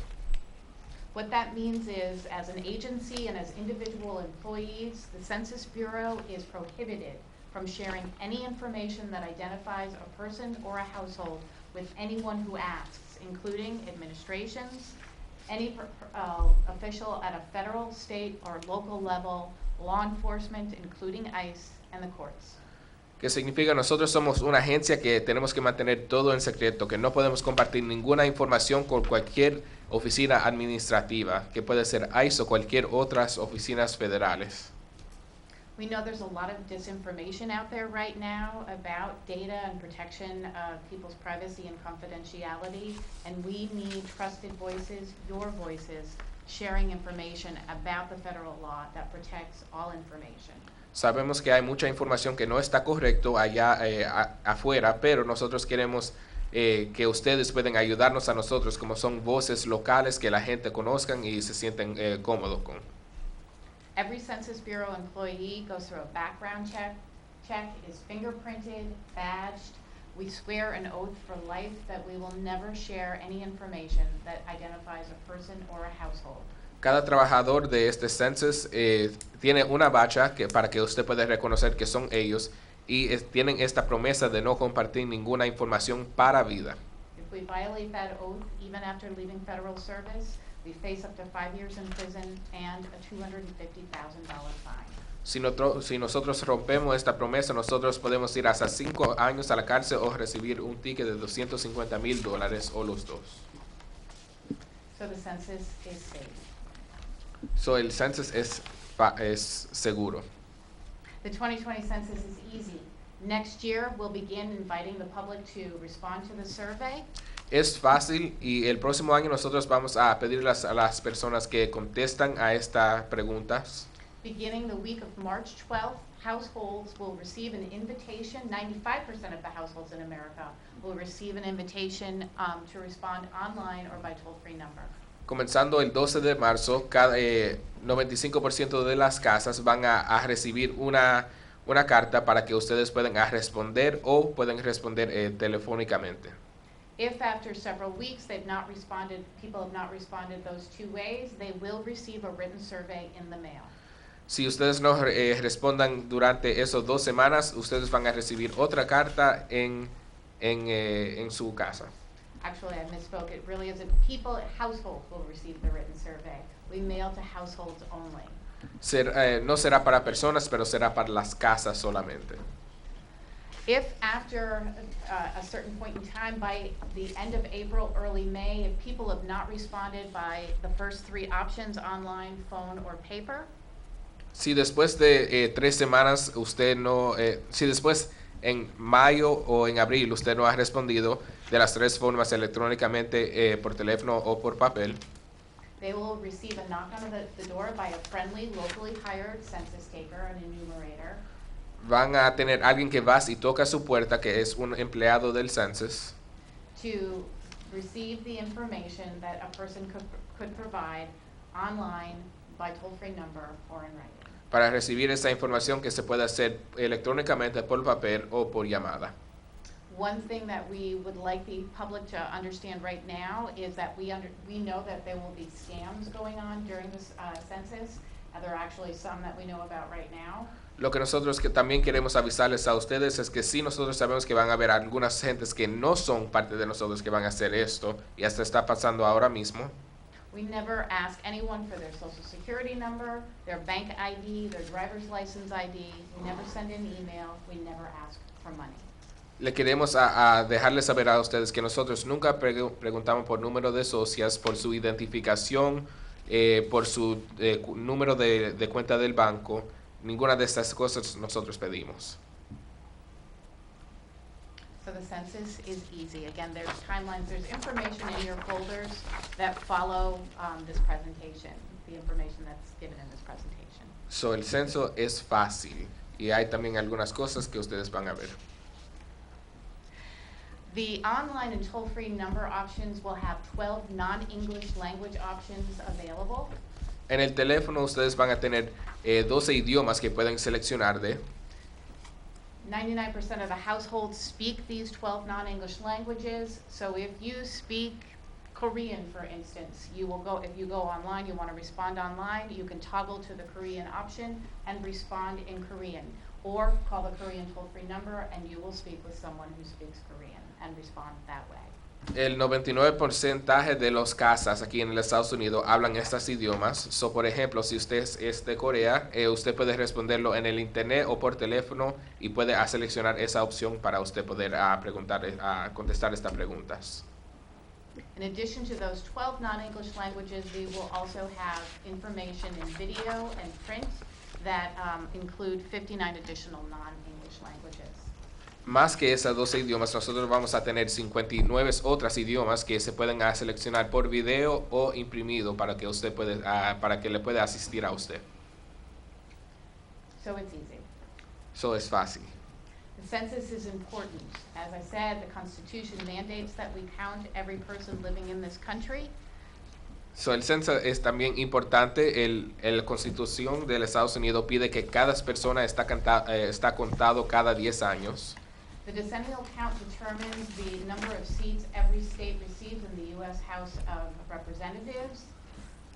What that means is, as an agency and as individual employees, the Census Bureau is prohibited from sharing any information that identifies a person or a household with anyone who asks, including administrations, any official at a federal, state, or local level, law enforcement, including ICE, and the courts. Que significa nosotros somos una agencia que tenemos que mantener todo en secreto, que no podemos compartir ninguna información con cualquier oficina administrativa, que puede ser ICE o cualquier otras oficinas federales. We know there's a lot of disinformation out there right now about data and protection of people's privacy and confidentiality, and we need trusted voices, your voices, sharing information about the federal law that protects all information. Sabemos que hay mucha información que no está correcto allá afuera, pero nosotros queremos que ustedes pueden ayudarnos a nosotros, como son voces locales que la gente conozcan y se sienten cómodos con. Every Census Bureau employee goes through a background check, is fingerprinted, badged. We swear an oath for life that we will never share any information that identifies a person or a household. Cada trabajador de este census tiene una bacha para que usted pueda reconocer que son ellos y tienen esta promesa de no compartir ninguna información para vida. If we violate that oath, even after leaving federal service, we face up to 5 years in prison and a $250,000 fine. Si nosotros rompemos esta promesa, nosotros podemos ir hasta 5 años a la cárcel o recibir un ticket de $250,000 o los dos. So the census is safe. So el census es seguro. The 2020 census is easy. Next year, we'll begin inviting the public to respond to the survey. Es fácil y el próximo año nosotros vamos a pedirles a las personas que contestan a estas preguntas. Beginning the week of March 12th, households will receive an invitation. 95% of the households in America will receive an invitation to respond online or by toll-free number. Comenzando el 12 de marzo, cada 95% de las casas van a recibir una carta para que ustedes puedan responder o pueden responder telefónicamente. If after several weeks people have not responded those 2 ways, they will receive a written survey in the mail. Si ustedes no respondan durante esas 2 semanas, ustedes van a recibir otra carta en su casa. Actually, I misspoke. It really isn't households will receive the written survey. We mail to households only. No será para personas, pero será para las casas solamente. If after a certain point in time, by the end of April, early May, if people have not responded by the first 3 options, online, phone, or paper, Si después de 3 semanas si después en mayo o en abril usted no ha respondido de las 3 formas electrónicamente, por teléfono o por papel, they will receive a knock on the door by a friendly, locally hired census taker, an enumerator. van a tener alguien que va y toca su puerta, que es un empleado del census, To receive the information that a person could provide online by toll-free number or in writing. para recibir esa información que se puede hacer electrónicamente por papel o por llamada. One thing that we would like the public to understand right now is that we know that there will be scams going on during this census. There are actually some that we know about right now. Lo que nosotros también queremos avisarles a ustedes es que sí, nosotros sabemos que van a haber algunas gentes que no son parte de nosotros que van a hacer esto, y hasta está pasando ahora mismo. We never ask anyone for their social security number, their bank ID, their driver's license ID. We never send an email. We never ask for money. Le queremos a dejarles saber a ustedes que nosotros nunca preguntamos por número de socias, por su identificación, por su número de cuenta del banco. Ninguna de estas cosas nosotros pedimos. So the census is easy. Again, there's timelines, there's information in your folders that follow this presentation, the information that's given in this presentation. So el censo es fácil y hay también algunas cosas que ustedes van a ver. The online and toll-free number options will have 12 non-English language options available. En el teléfono ustedes van a tener 12 idiomas que pueden seleccionar de. 99% of the households speak these 12 non-English languages. So if you speak Korean, for instance, if you go online, you want to respond online, you can toggle to the Korean option and respond in Korean. Or call the Korean toll-free number and you will speak with someone who speaks Korean and respond that way. El 99% de las casas aquí en los Estados Unidos hablan estos idiomas. So, por ejemplo, si usted es de Corea, usted puede responderlo en el internet o por teléfono y puede seleccionar esa opción para usted poder contestar estas preguntas. In addition to those 12 non-English languages, we will also have information in video and print that include 59 additional non-English languages. Más que esos 12 idiomas, nosotros vamos a tener 59 otros idiomas que se pueden seleccionar por video o imprimido para que usted para que le pueda asistir a usted. So it's easy. So es fácil. The census is important. As I said, the Constitution mandates that we count every person living in this country. So el censo es también importante. La Constitución de los Estados Unidos pide que cada persona está contado cada 10 años. The decennial count determines the number of seats every state receives in the U.S. House of Representatives.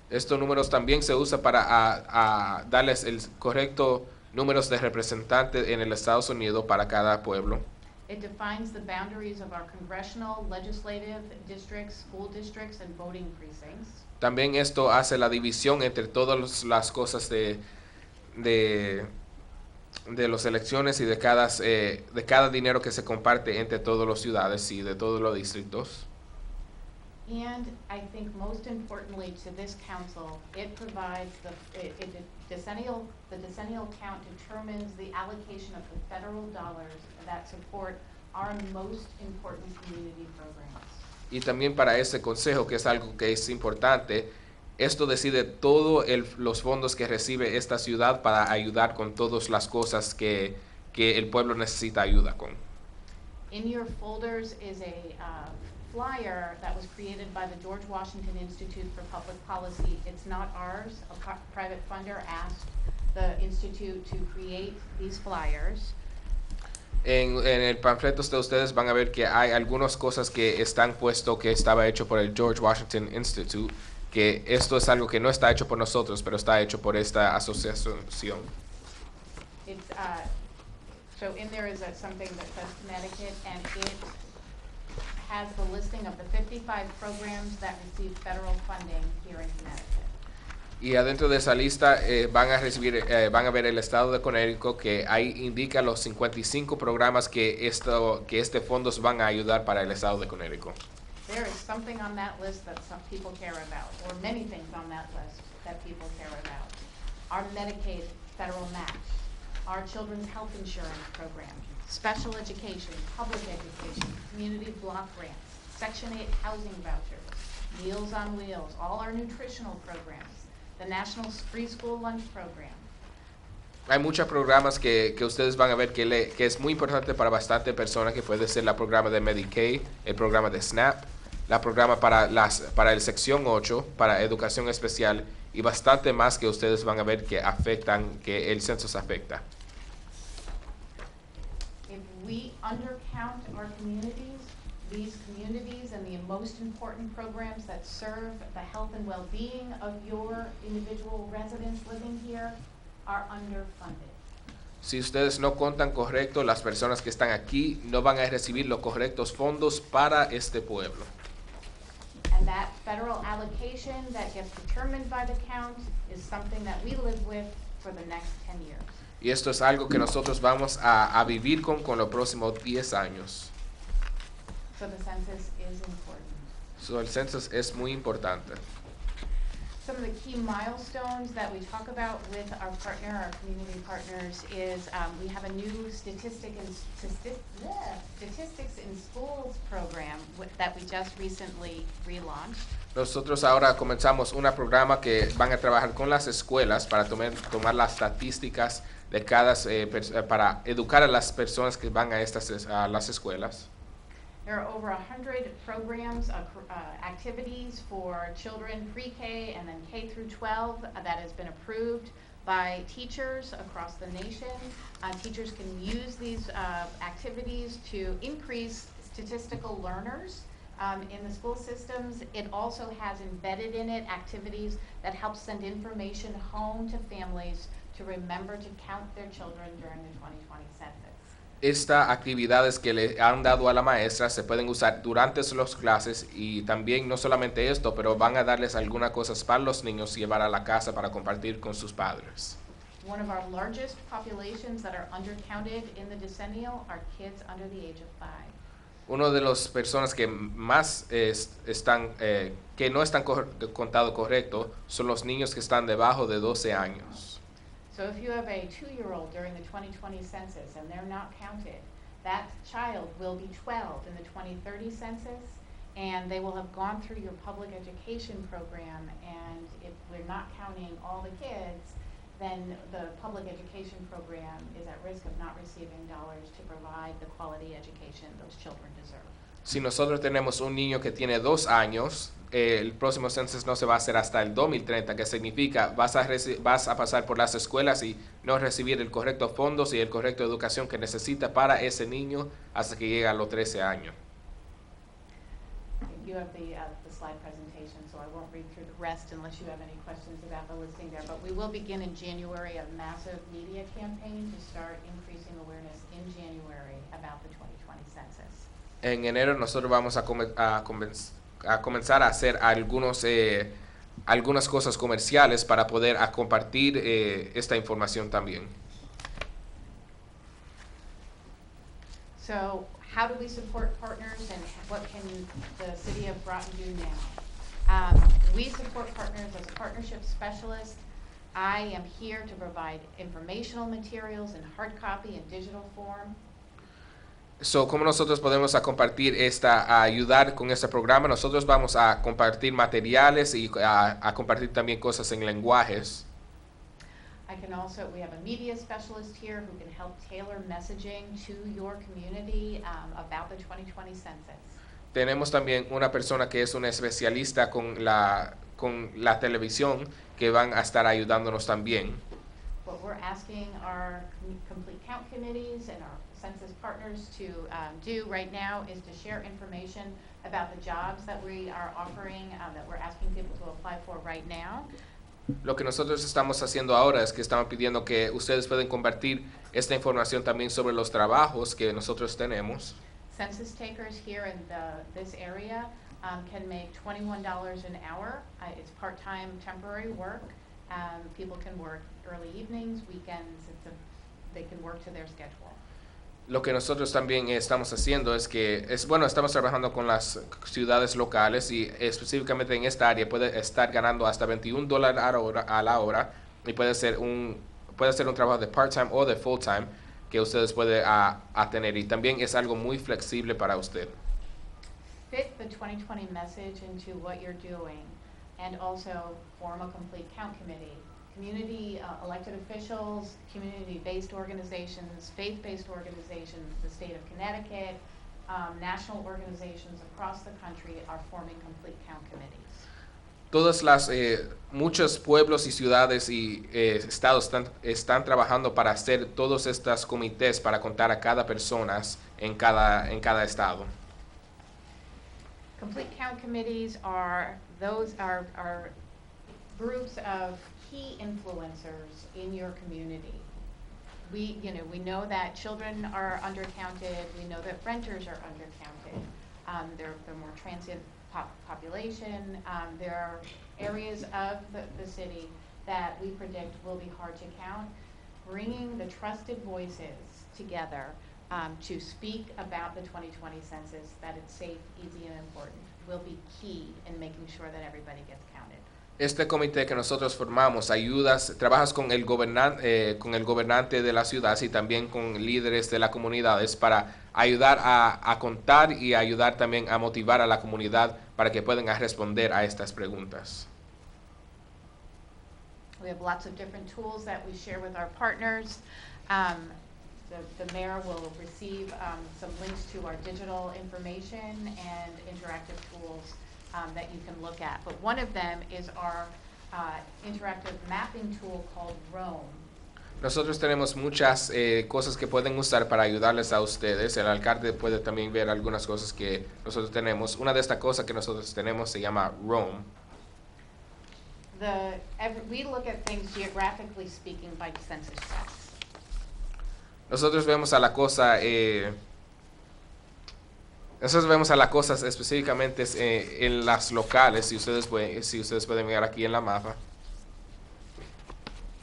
Estos números también se usan para a darles el correcto números de representantes en el Estados Unidos para cada pueblo. It defines the boundaries of our congressional, legislative districts, school districts, and voting precincts. También esto hace la división entre todas las cosas de las elecciones y de cada dinero que se comparte entre todas las ciudades y de todos los distritos. And I think most importantly to this council, it provides the decennial count determines the allocation of the federal dollars that support our most important community programs. Y también para ese consejo, que es algo que es importante, esto decide todos los fondos que recibe esta ciudad para ayudar con todas las cosas que el pueblo necesita ayuda con. In your folders is a flyer that was created by the George Washington Institute for Public Policy. It's not ours. A private funder asked the institute to create these flyers. En el panfleto de ustedes van a ver que hay algunas cosas que están puesto que estaba hecho por el George Washington Institute, que esto es algo que no está hecho por nosotros, pero está hecho por esta asociación. It's so in there is something that says Connecticut, and it has the listing of the 55 programs that receive federal funding here in Connecticut. Y adentro de esa lista van a ver el estado de Connecticut, que ahí indica los 55 programas que este fondos van a ayudar para el estado de Connecticut. There is something on that list that some people care about, or many things on that list that people care about. Our Medicaid federal match, our children's health insurance program, special education, public education, community block grants, Section 8 housing vouchers, Meals on Wheels, all our nutritional programs, the National Free School Lunch Program. Hay muchos programas que ustedes van a ver que es muy importante para bastante personas, que puede ser el programa de Medicaid, el programa de SNAP, la programa para el sección 8, para educación especial, y bastante más que ustedes van a ver que el censo afecta. If we undercount our communities, these communities and the most important programs that serve the health and well-being of your individual residents living here are underfunded. Si ustedes no contan correcto, las personas que están aquí no van a recibir los correctos fondos para este pueblo. And that federal allocation that gets determined by the count is something that we live with for the next 10 years. Y esto es algo que nosotros vamos a vivir con los próximos 10 años. So the census is important. So, el censo es muy importante. Some of the key milestones that we talk about with our community partners is we have a new statistics in schools program that we just recently relaunched. Nosotros ahora comenzamos un programa que van a trabajar con las escuelas para tomar las estadísticas de para educar a las personas que van a las escuelas. There are over 100 programs, activities for children pre-K and then K through 12 that has been approved by teachers across the nation. Teachers can use these activities to increase statistical learners in the school systems. It also has embedded in it activities that help send information home to families to remember to count their children during the 2020 census. Estas actividades que le han dado a la maestra se pueden usar durante las clases, y también no solamente esto, pero van a darles algunas cosas para los niños y llevar a la casa para compartir con sus padres. One of our largest populations that are undercounted in the decennial are kids under the age of 5. Una de las personas que más que no están contado correcto son los niños que están debajo de 12 años. So if you have a 2-year-old during the 2020 census and they're not counted, that child will be 12 in the 2030 census, and they will have gone through your public education program, and if we're not counting all the kids, then the public education program is at risk of not receiving dollars to provide the quality education those children deserve. Si nosotros tenemos un niño que tiene 2 años el próximo census no se va a hacer hasta el 2030, que significa vas a pasar por las escuelas y no recibir el correcto fondos y el correcto educación que necesita para ese niño hasta que llegue a los 13 años. You have the slide presentation, so I won't read through the rest unless you have any questions about the listing there. But we will begin in January a massive media campaign to start increasing awareness in January about the 2020 census. En enero nosotros vamos a comenzar a hacer algunas cosas comerciales para poder compartir esta información también. So how do we support partners and what can the city of Groton do now? We support partners as a partnership specialist. I am here to provide informational materials in hard copy and digital form. So, ¿cómo nosotros podemos compartir ayudar con este programa? Nosotros vamos a compartir materiales y a compartir también cosas en lenguajes. We have a media specialist here who can help tailor messaging to your community about the 2020 census. Tenemos también una persona que es una especialista con la televisión que van a estar ayudándonos también. What we're asking our complete count committees and our census partners to do right now is to share information about the jobs that we are offering, that we're asking people to apply for right now. Lo que nosotros estamos haciendo ahora es que estamos pidiendo que ustedes pueden compartir esta información también sobre los trabajos que nosotros tenemos. Census takers here in this area can make $21 an hour. It's part-time temporary work. People can work early evenings, weekends. They can work to their schedule. Lo que nosotros también estamos haciendo estamos trabajando con las ciudades locales y específicamente en esta área puede estar ganando hasta $21 a la hora y puede ser un trabajo de part-time o de full-time que ustedes pueden tener y también es algo muy flexible para usted. Fit the 2020 message into what you're doing and also form a complete count committee. Community elected officials, community-based organizations, faith-based organizations, the state of Connecticut, national organizations across the country are forming complete count committees. Muchos pueblos y ciudades y estados están trabajando para hacer todos estos comités para contar a cada persona en cada estado. Complete count committees are groups of key influencers in your community. We know that children are undercounted. We know that renters are undercounted. They're more transient population. There are areas of the city that we predict will be hard to count. Bringing the trusted voices together to speak about the 2020 census, that it's safe, easy, and important, will be key in making sure that everybody gets counted. Este comité que nosotros formamos trabajas con el gobernante de la ciudad y también con líderes de las comunidades para ayudar a contar y ayudar también a motivar a la comunidad para que puedan responder a estas preguntas. We have lots of different tools that we share with our partners. The mayor will receive some links to our digital information and interactive tools that you can look at. But one of them is our interactive mapping tool called Rome. Nosotros tenemos muchas cosas que pueden usar para ayudarles a ustedes. El alcalde puede también ver algunas cosas que nosotros tenemos. Una de estas cosas que nosotros tenemos se llama Rome. We look at things geographically speaking by census tracts. Nosotros vemos a las cosas específicamente en las locales, si ustedes pueden ver aquí en la mapa.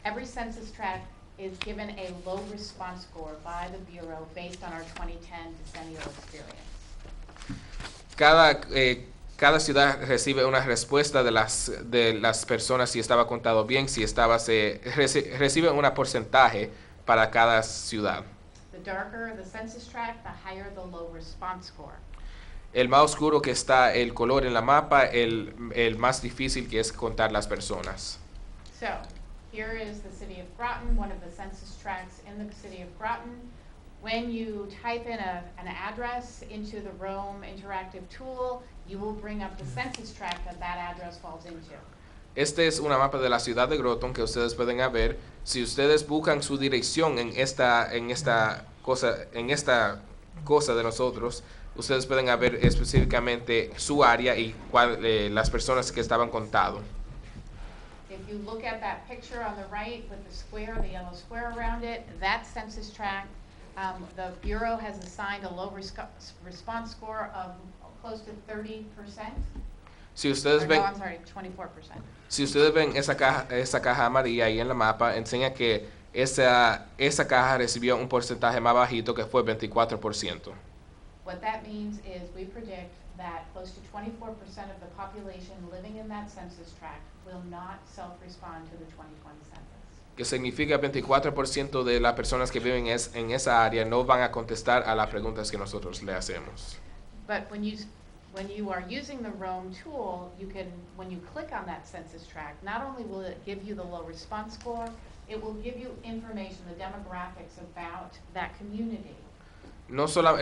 Every census tract is given a low response score by the Bureau based on our 2010 decennial experience. Cada ciudad recibe una respuesta de las personas si estaba contado bien, recibe un porcentaje para cada ciudad. The darker the census tract, the higher the low response score. El más oscuro que está el color en la mapa, el más difícil que es contar las personas. So, here is the city of Groton, one of the census tracts in the city of Groton. When you type in an address into the Roam interactive tool, you will bring up the census tract that that address falls into. Este es una mapa de la ciudad de Groton que ustedes pueden ver. Si ustedes buscan su dirección en esta cosa de nosotros, ustedes pueden ver específicamente su área y las personas que estaban contados. If you look at that picture on the right with the square, the yellow square around it, that census tract, the Bureau has assigned a low response score of close to 30%. Si ustedes ven, No, I'm sorry, 24%. si ustedes ven esa caja amarilla ahí en la mapa, enseña que esa caja recibió un porcentaje más bajito que fue 24%. What that means is we predict that close to 24% of the population living in that census tract will not self-respond to the 2020 census. Que significa 24% de las personas que viven en esa área no van a contestar a las preguntas que nosotros le hacemos. But when you are using the Roam tool, you can, when you click on that census tract, not only will it give you the low response score, it will give you information, the demographics about that community. No solo,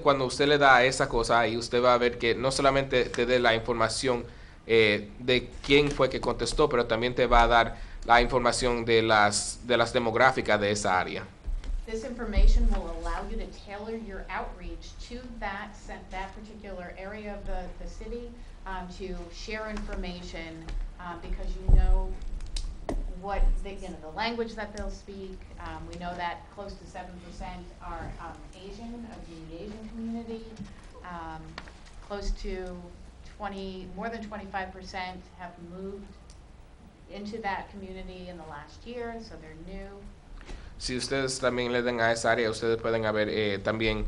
cuando usted le da a esa cosa ahí, usted va a ver que no solamente te dé la información de quién fue que contestó, pero también te va a dar la información de las demográficas de esa área. This information will allow you to tailor your outreach to that particular area of the city, to share information, because you know what the language that they'll speak. We know that close to 7% are Asian, of the Asian community. Close to more than 25% have moved into that community in the last year, so they're new. Si ustedes también le dan a esa área, ustedes pueden ver también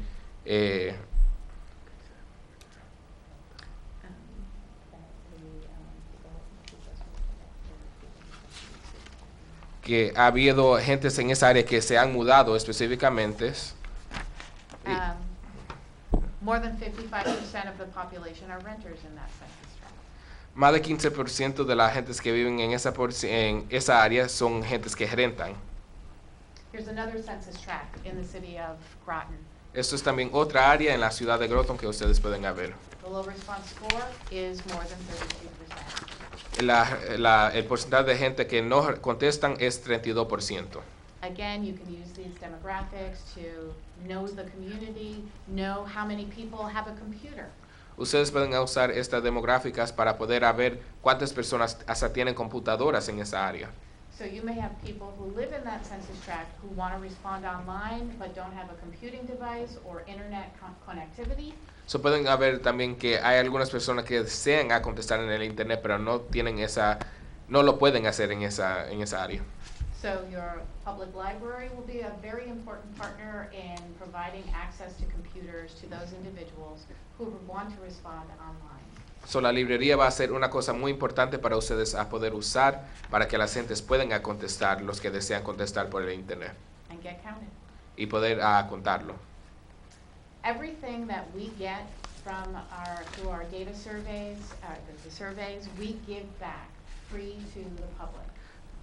que ha habido gentes en esa área que se han mudado específicamente. More than 55% of the population are renters in that census tract. Más de 15% de las gentes que viven en esa área son gentes que rentan. Here's another census tract in the city of Groton. Esto es también otra área en la ciudad de Groton que ustedes pueden ver. The low response score is more than 32%. El porcentaje de gente que no contestan es 32%. Again, you can use these demographics to know the community, know how many people have a computer. Ustedes pueden usar estas demográficas para poder ver cuántas personas hasta tienen computadoras en esa área. So you may have people who live in that census tract who want to respond online but don't have a computing device or internet connectivity. So pueden ver también que hay algunas personas que desean contestar en el internet pero no lo pueden hacer en esa área. So your public library will be a very important partner in providing access to computers to those individuals who want to respond online. So la librería va a ser una cosa muy importante para ustedes a poder usar para que las gentes puedan contestar, los que desean contestar por el internet. And get counted. Y poder contarlo. Everything that we get through our data surveys, the surveys, we give back free to the public.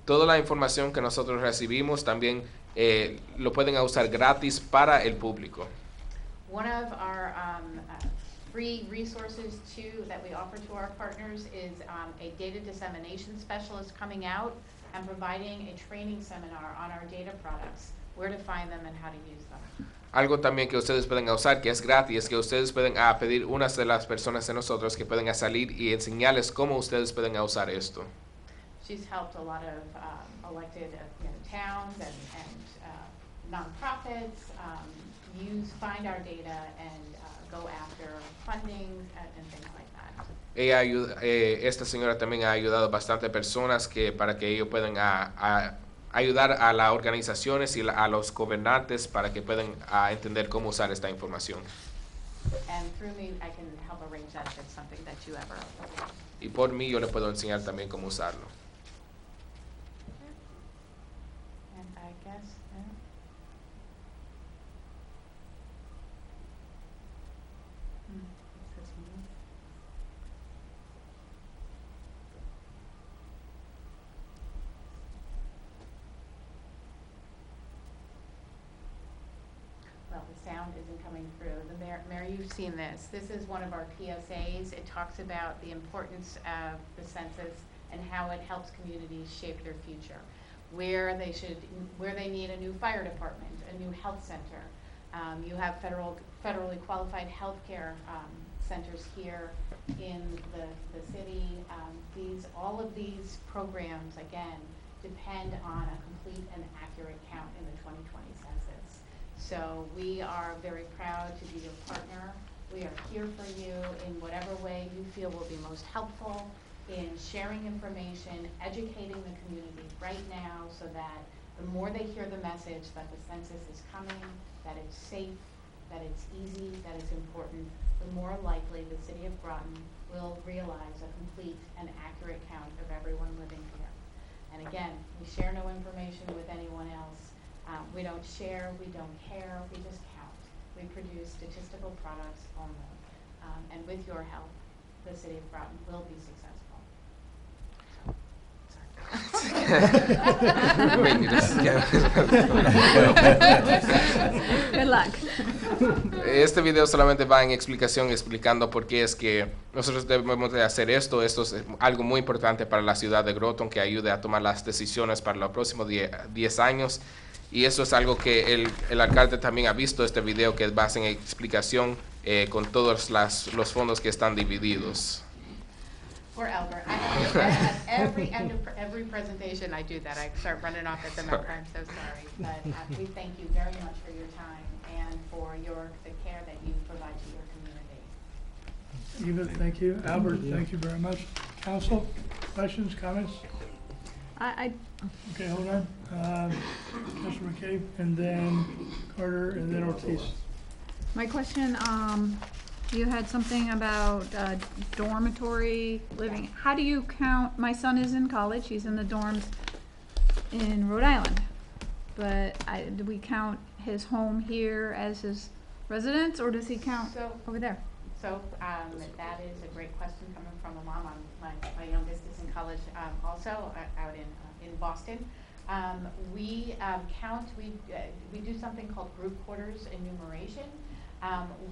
Toda la información que nosotros recibimos también lo pueden usar gratis para el público. One of our free resources that we offer to our partners is a data dissemination specialist coming out and providing a training seminar on our data products, where to find them and how to use them. Algo también que ustedes pueden usar que es gratis, que ustedes pueden pedir unas de las personas de nosotros que pueden salir y enseñarles cómo ustedes pueden usar esto. She's helped a lot of elected towns and nonprofits find our data and go after funding and things like that. Esta señora también ha ayudado bastante personas para que ellos puedan ayudar a las organizaciones y a los gobernantes para que puedan entender cómo usar esta información. And through me, I can help arrange that if it's something that you ever. Y por mí yo le puedo enseñar también cómo usarlo. And I guess. count isn't coming through. The Mayor, you've seen this. This is one of our PSAs. It talks about the importance of the census and how it helps communities shape their future. Where they need a new fire department, a new health center. You have federally qualified healthcare centers here in the city. All of these programs, again, depend on a complete and accurate count in the 2020 census. So we are very proud to be your partner. We are here for you in whatever way you feel will be most helpful in sharing information, educating the community right now so that the more they hear the message that the census is coming, that it's safe, that it's easy, that it's important, the more likely the city of Groton will realize a complete and accurate count of everyone living here. And again, we share no information with anyone else. We don't share, we don't care, we just count. We produce statistical products only. And with your help, the city of Groton will be successful. Good luck. Este video solamente va en explicación, explicando por qué es que nosotros debemos de hacer esto. Esto es algo muy importante para la ciudad de Groton, que ayude a tomar las decisiones para los próximos 10 años. Y eso es algo que el alcalde también ha visto, este video que va en explicación con todos los fondos que están divididos. Poor Albert. At every end of every presentation, I do that. I start running off at the mouth. I'm so sorry. But we thank you very much for your time and for the care that you provide to your community. Eva, thank you. Albert, thank you very much. Council, questions, comments? Okay, hold on. Mr. McCabe, and then Carter, and then Ortiz. My question, you had something about dormitory living. How do you count? My son is in college. He's in the dorms in Rhode Island. But do we count his home here as his residence, or does he count over there? So that is a great question coming from a mom. My youngest is in college also out in Boston. We count, we do something called group quarters enumeration.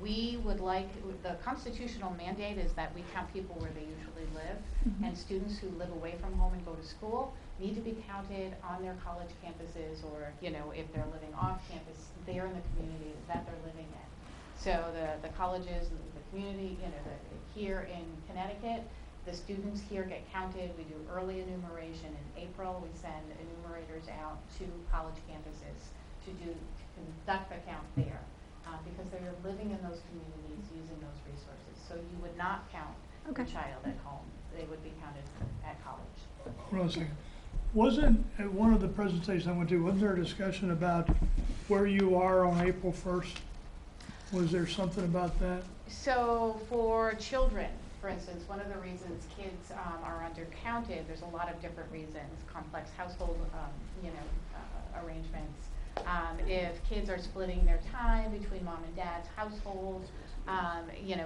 We would like, the constitutional mandate is that we count people where they usually live, and students who live away from home and go to school need to be counted on their college campuses, or if they're living off campus, they're in the community that they're living in. So the colleges, the community, here in Connecticut, the students here get counted. We do early enumeration in April. We send enumerators out to college campuses to conduct the count there. Because they're living in those communities using those resources. So you would not count a child at home. They would be counted at college. Hold on a second. Wasn't, at one of the presentations I went to, wasn't there a discussion about where you are on April 1st? Was there something about that? So for children, for instance, one of the reasons kids are undercounted, there's a lot of different reasons, complex household arrangements. If kids are splitting their time between mom and dad's household,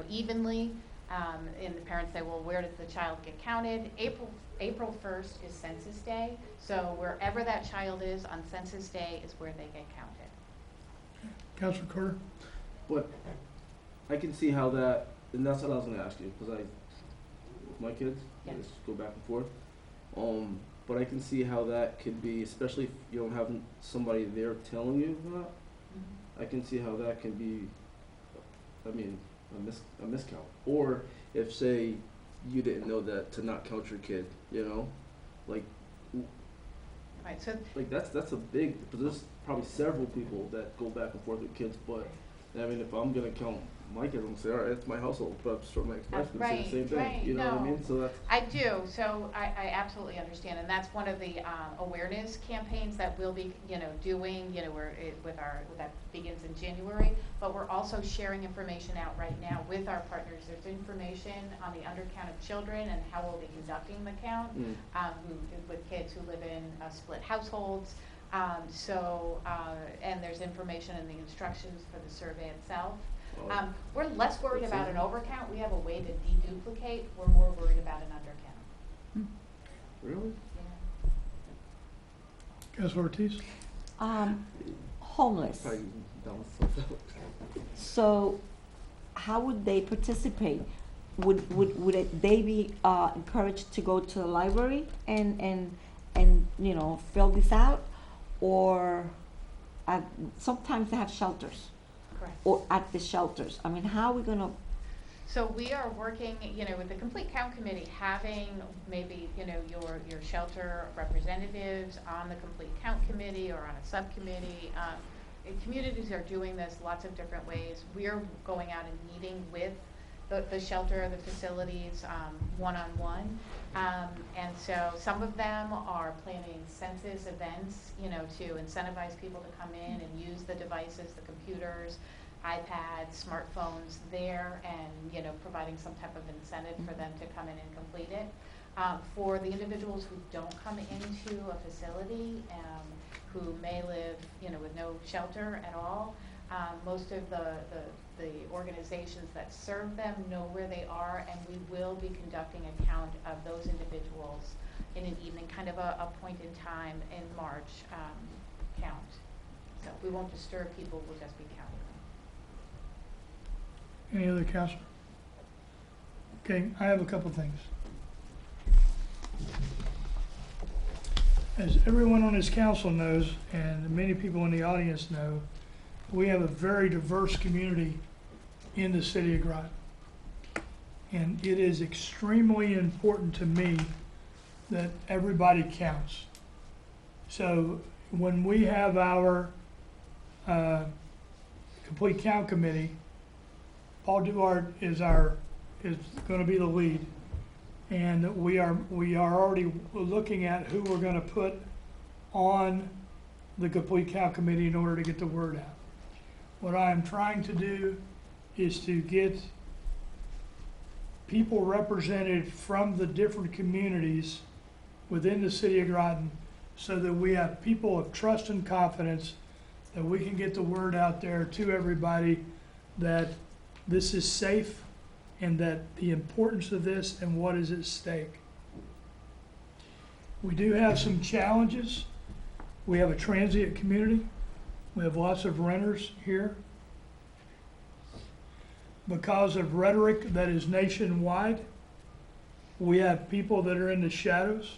evenly, and the parents say, well, where does the child get counted? April 1st is Census Day, so wherever that child is on Census Day is where they get counted. Councilor Carter? But I can see how that, and that's what I was going to ask you, because my kids, Yeah. just go back and forth. But I can see how that could be, especially if you don't have somebody there telling you that. I can see how that can be, a miscount. Or if, say, you didn't know that to not count your kid, like that's a big, because there's probably several people that go back and forth with kids. But if I'm gonna count my kids, I'm gonna say, all right, it's my household, but I'm sure my ex-wife's gonna say the same thing. Right, You know what I no. mean? So that's. I do. So I absolutely understand, and that's one of the awareness campaigns that we'll be, doing. That begins in January. But we're also sharing information out right now with our partners. There's information on the undercount of children and how we'll be conducting the count with kids who live in split households. And there's information in the instructions for the survey itself. We're less worried about an overcount. We have a way to deduplicate. We're more worried about an undercount. Really? Yeah. Councilor Ortiz? Homeless. Probably that was fulfilled. So how would they participate? Would they be encouraged to go to the library and you know, fill this out? Or sometimes they have shelters, Correct. or at the shelters. I mean, how are we gonna, So we are working, you know, with the Complete Count Committee, having maybe, you know, your shelter representatives on the Complete Count Committee or on a subcommittee. Communities are doing this lots of different ways. We're going out and meeting with the shelter, the facilities, one-on-one. And so some of them are planning census events, you know, to incentivize people to come in and use the devices, the computers, iPads, smartphones there, and, you know, providing some type of incentive for them to come in and complete it. For the individuals who don't come into a facility, who may live, you know, with no shelter at all, most of the organizations that serve them know where they are, and we will be conducting a count of those individuals in an evening, kind of a point in time in March count. So we won't disturb people, we'll just be counting them. Any other counselor? Okay, I have a couple things. As everyone on this council knows, and many people in the audience know, we have a very diverse community in the city of Groton. And it is extremely important to me that everybody counts. So when we have our Complete Count Committee, Paul Duarte is going to be the lead, and we are already looking at who we're going to put on the Complete Count Committee in order to get the word out. What I am trying to do is to get people represented from the different communities within the city of Groton, so that we have people of trust and confidence, that we can get the word out there to everybody that this is safe and that the importance of this and what is at stake. We do have some challenges. We have a transient community. We have lots of renters here. Because of rhetoric that is nationwide, we have people that are in the shadows.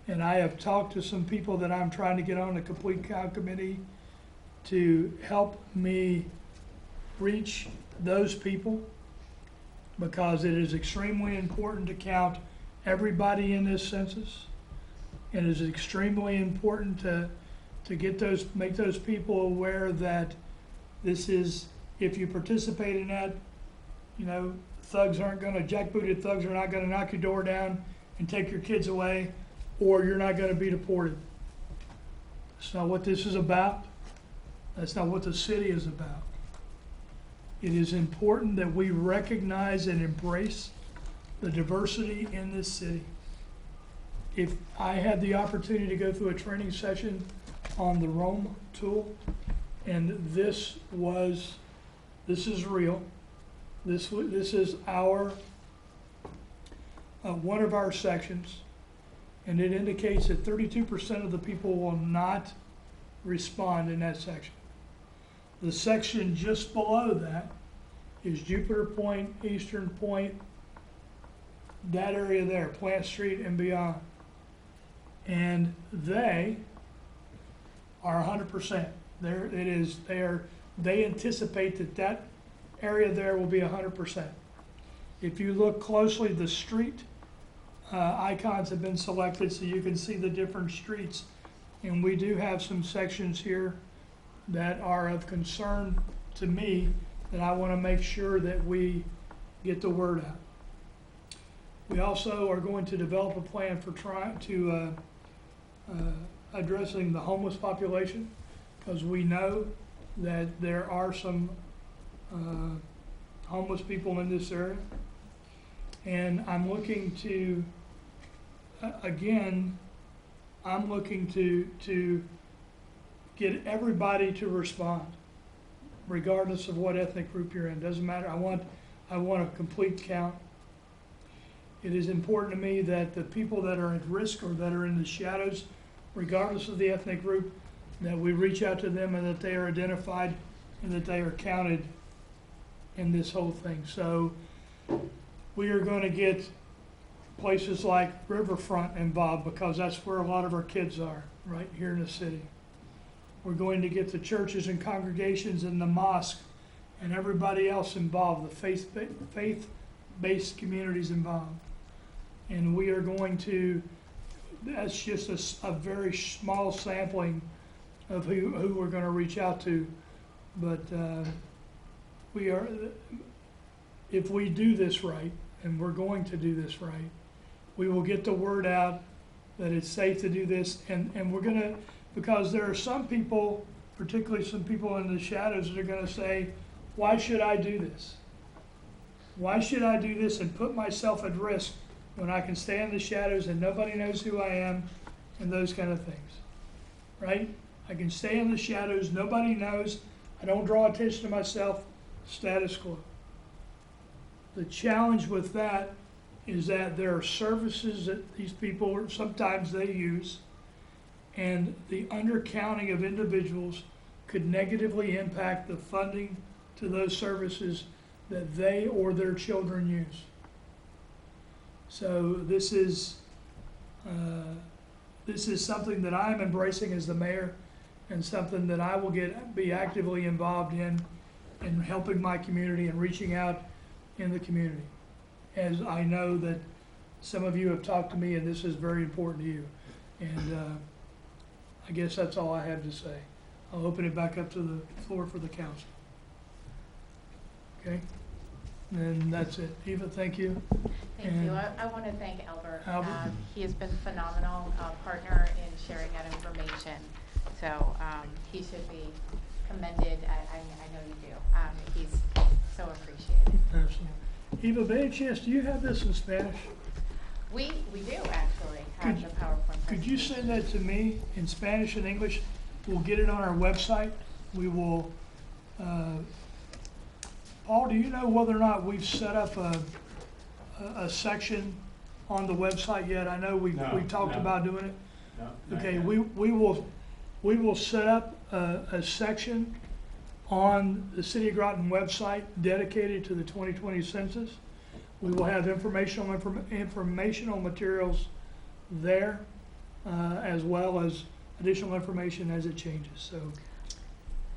And I have talked to some people that I'm trying to get on the Complete Count Committee to help me reach those people, because it is extremely important to count everybody in this census. It is extremely important to make those people aware that this is, if you participate in that, you know, jackbooted thugs are not gonna knock your door down and take your kids away, or you're not gonna be deported. That's not what this is about. That's not what the city is about. It is important that we recognize and embrace the diversity in this city. If I had the opportunity to go through a training session on the Rome tool, and this is real. This is our one of our sections, and it indicates that 32% of the people will not respond in that section. The section just below that is Jupiter Point, Eastern Point, that area there, Plant Street and beyond. And they are 100%. They anticipate that area there will be 100%. If you look closely, the street icons have been selected so you can see the different streets. And we do have some sections here that are of concern to me that I want to make sure that we get the word out. We also are going to develop a plan for addressing the homeless population, because we know that there are some homeless people in this area. And I'm looking to, I'm looking to get everybody to respond, regardless of what ethnic group you're in. Doesn't matter. I want a complete count. It is important to me that the people that are at risk or that are in the shadows, regardless of the ethnic group, that we reach out to them and that they are identified and that they are counted in this whole thing. So we are going to get places like Riverfront involved because that's where a lot of our kids are, right here in the city. We're going to get the churches and congregations and the mosque and everybody else involved, the faith-based communities involved. And we are going to, that's just a very small sampling of who we're going to reach out to. But we are, if we do this right, and we're going to do this right, we will get the word out that it's safe to do this. And we're going to, because there are some people, particularly some people in the shadows, that are going to say, why should I do this? Why should I do this and put myself at risk when I can stay in the shadows and nobody knows who I am and those kind of things, right? I can stay in the shadows, nobody knows, I don't draw attention to myself, status quo. The challenge with that is that there are services that these people, sometimes they use, and the undercounting of individuals could negatively impact the funding to those services that they or their children use. So this is something that I'm embracing as the mayor, and something that I will be actively involved in helping my community and reaching out in the community. As I know that some of you have talked to me, and this is very important to you. And I guess that's all I have to say. I'll open it back up to the floor for the council. Okay? And that's it. Eva, thank you. Thank And you. I want to thank Albert. Albert. He has been a phenomenal partner in sharing that information. So he should be commended. I know you do. He's so appreciated. Absolutely. Eva, by any chance, do you have this in Spanish? We do actually have the PowerPoint. Could you send that to me in Spanish and English? We'll get it on our website. We will, Paul, do you know whether or not we've set up a section on the website yet? I know we talked about doing it. No, Okay, we will set up a section on the City of Groton website dedicated to the 2020 census. We will have informational materials there, as well as additional information as it changes. So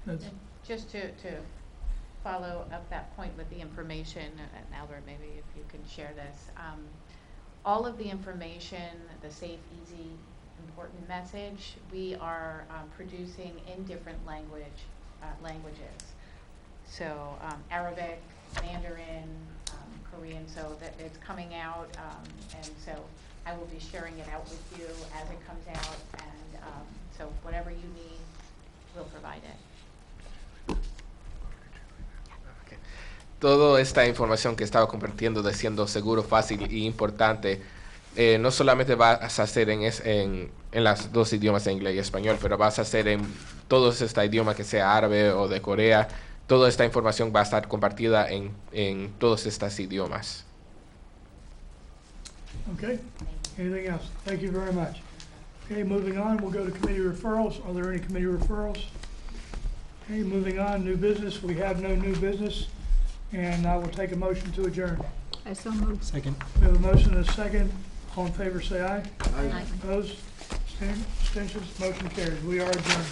that's And just to follow up that point with the information, and Albert, maybe if you can share this, all of the information, the safe, easy, important message, we are producing in different languages. So Arabic, Mandarin, Korean, so that it's coming out, and so I will be sharing it out with you as it comes out, and so whatever you need, we'll provide it. Toda esta información que estaba compartiendo de siendo seguro, fácil y importante, no solamente vas a hacer en las dos idiomas, en inglés y español, pero vas a hacer en todos estos idiomas, que sea árabe o de Corea. Toda esta información va a estar compartida en todos estos idiomas. okay. Anything else? Thank you very much. Okay, moving on, we'll go to committee referrals. Are there any committee referrals? Okay, moving on, new business. We have no new business, and I will take a motion to adjourn. I so moved. Second. We have a motion and a second. All in favor, say aye. Aye. Opposed? Abstentions? Motion carries. We are adjourned.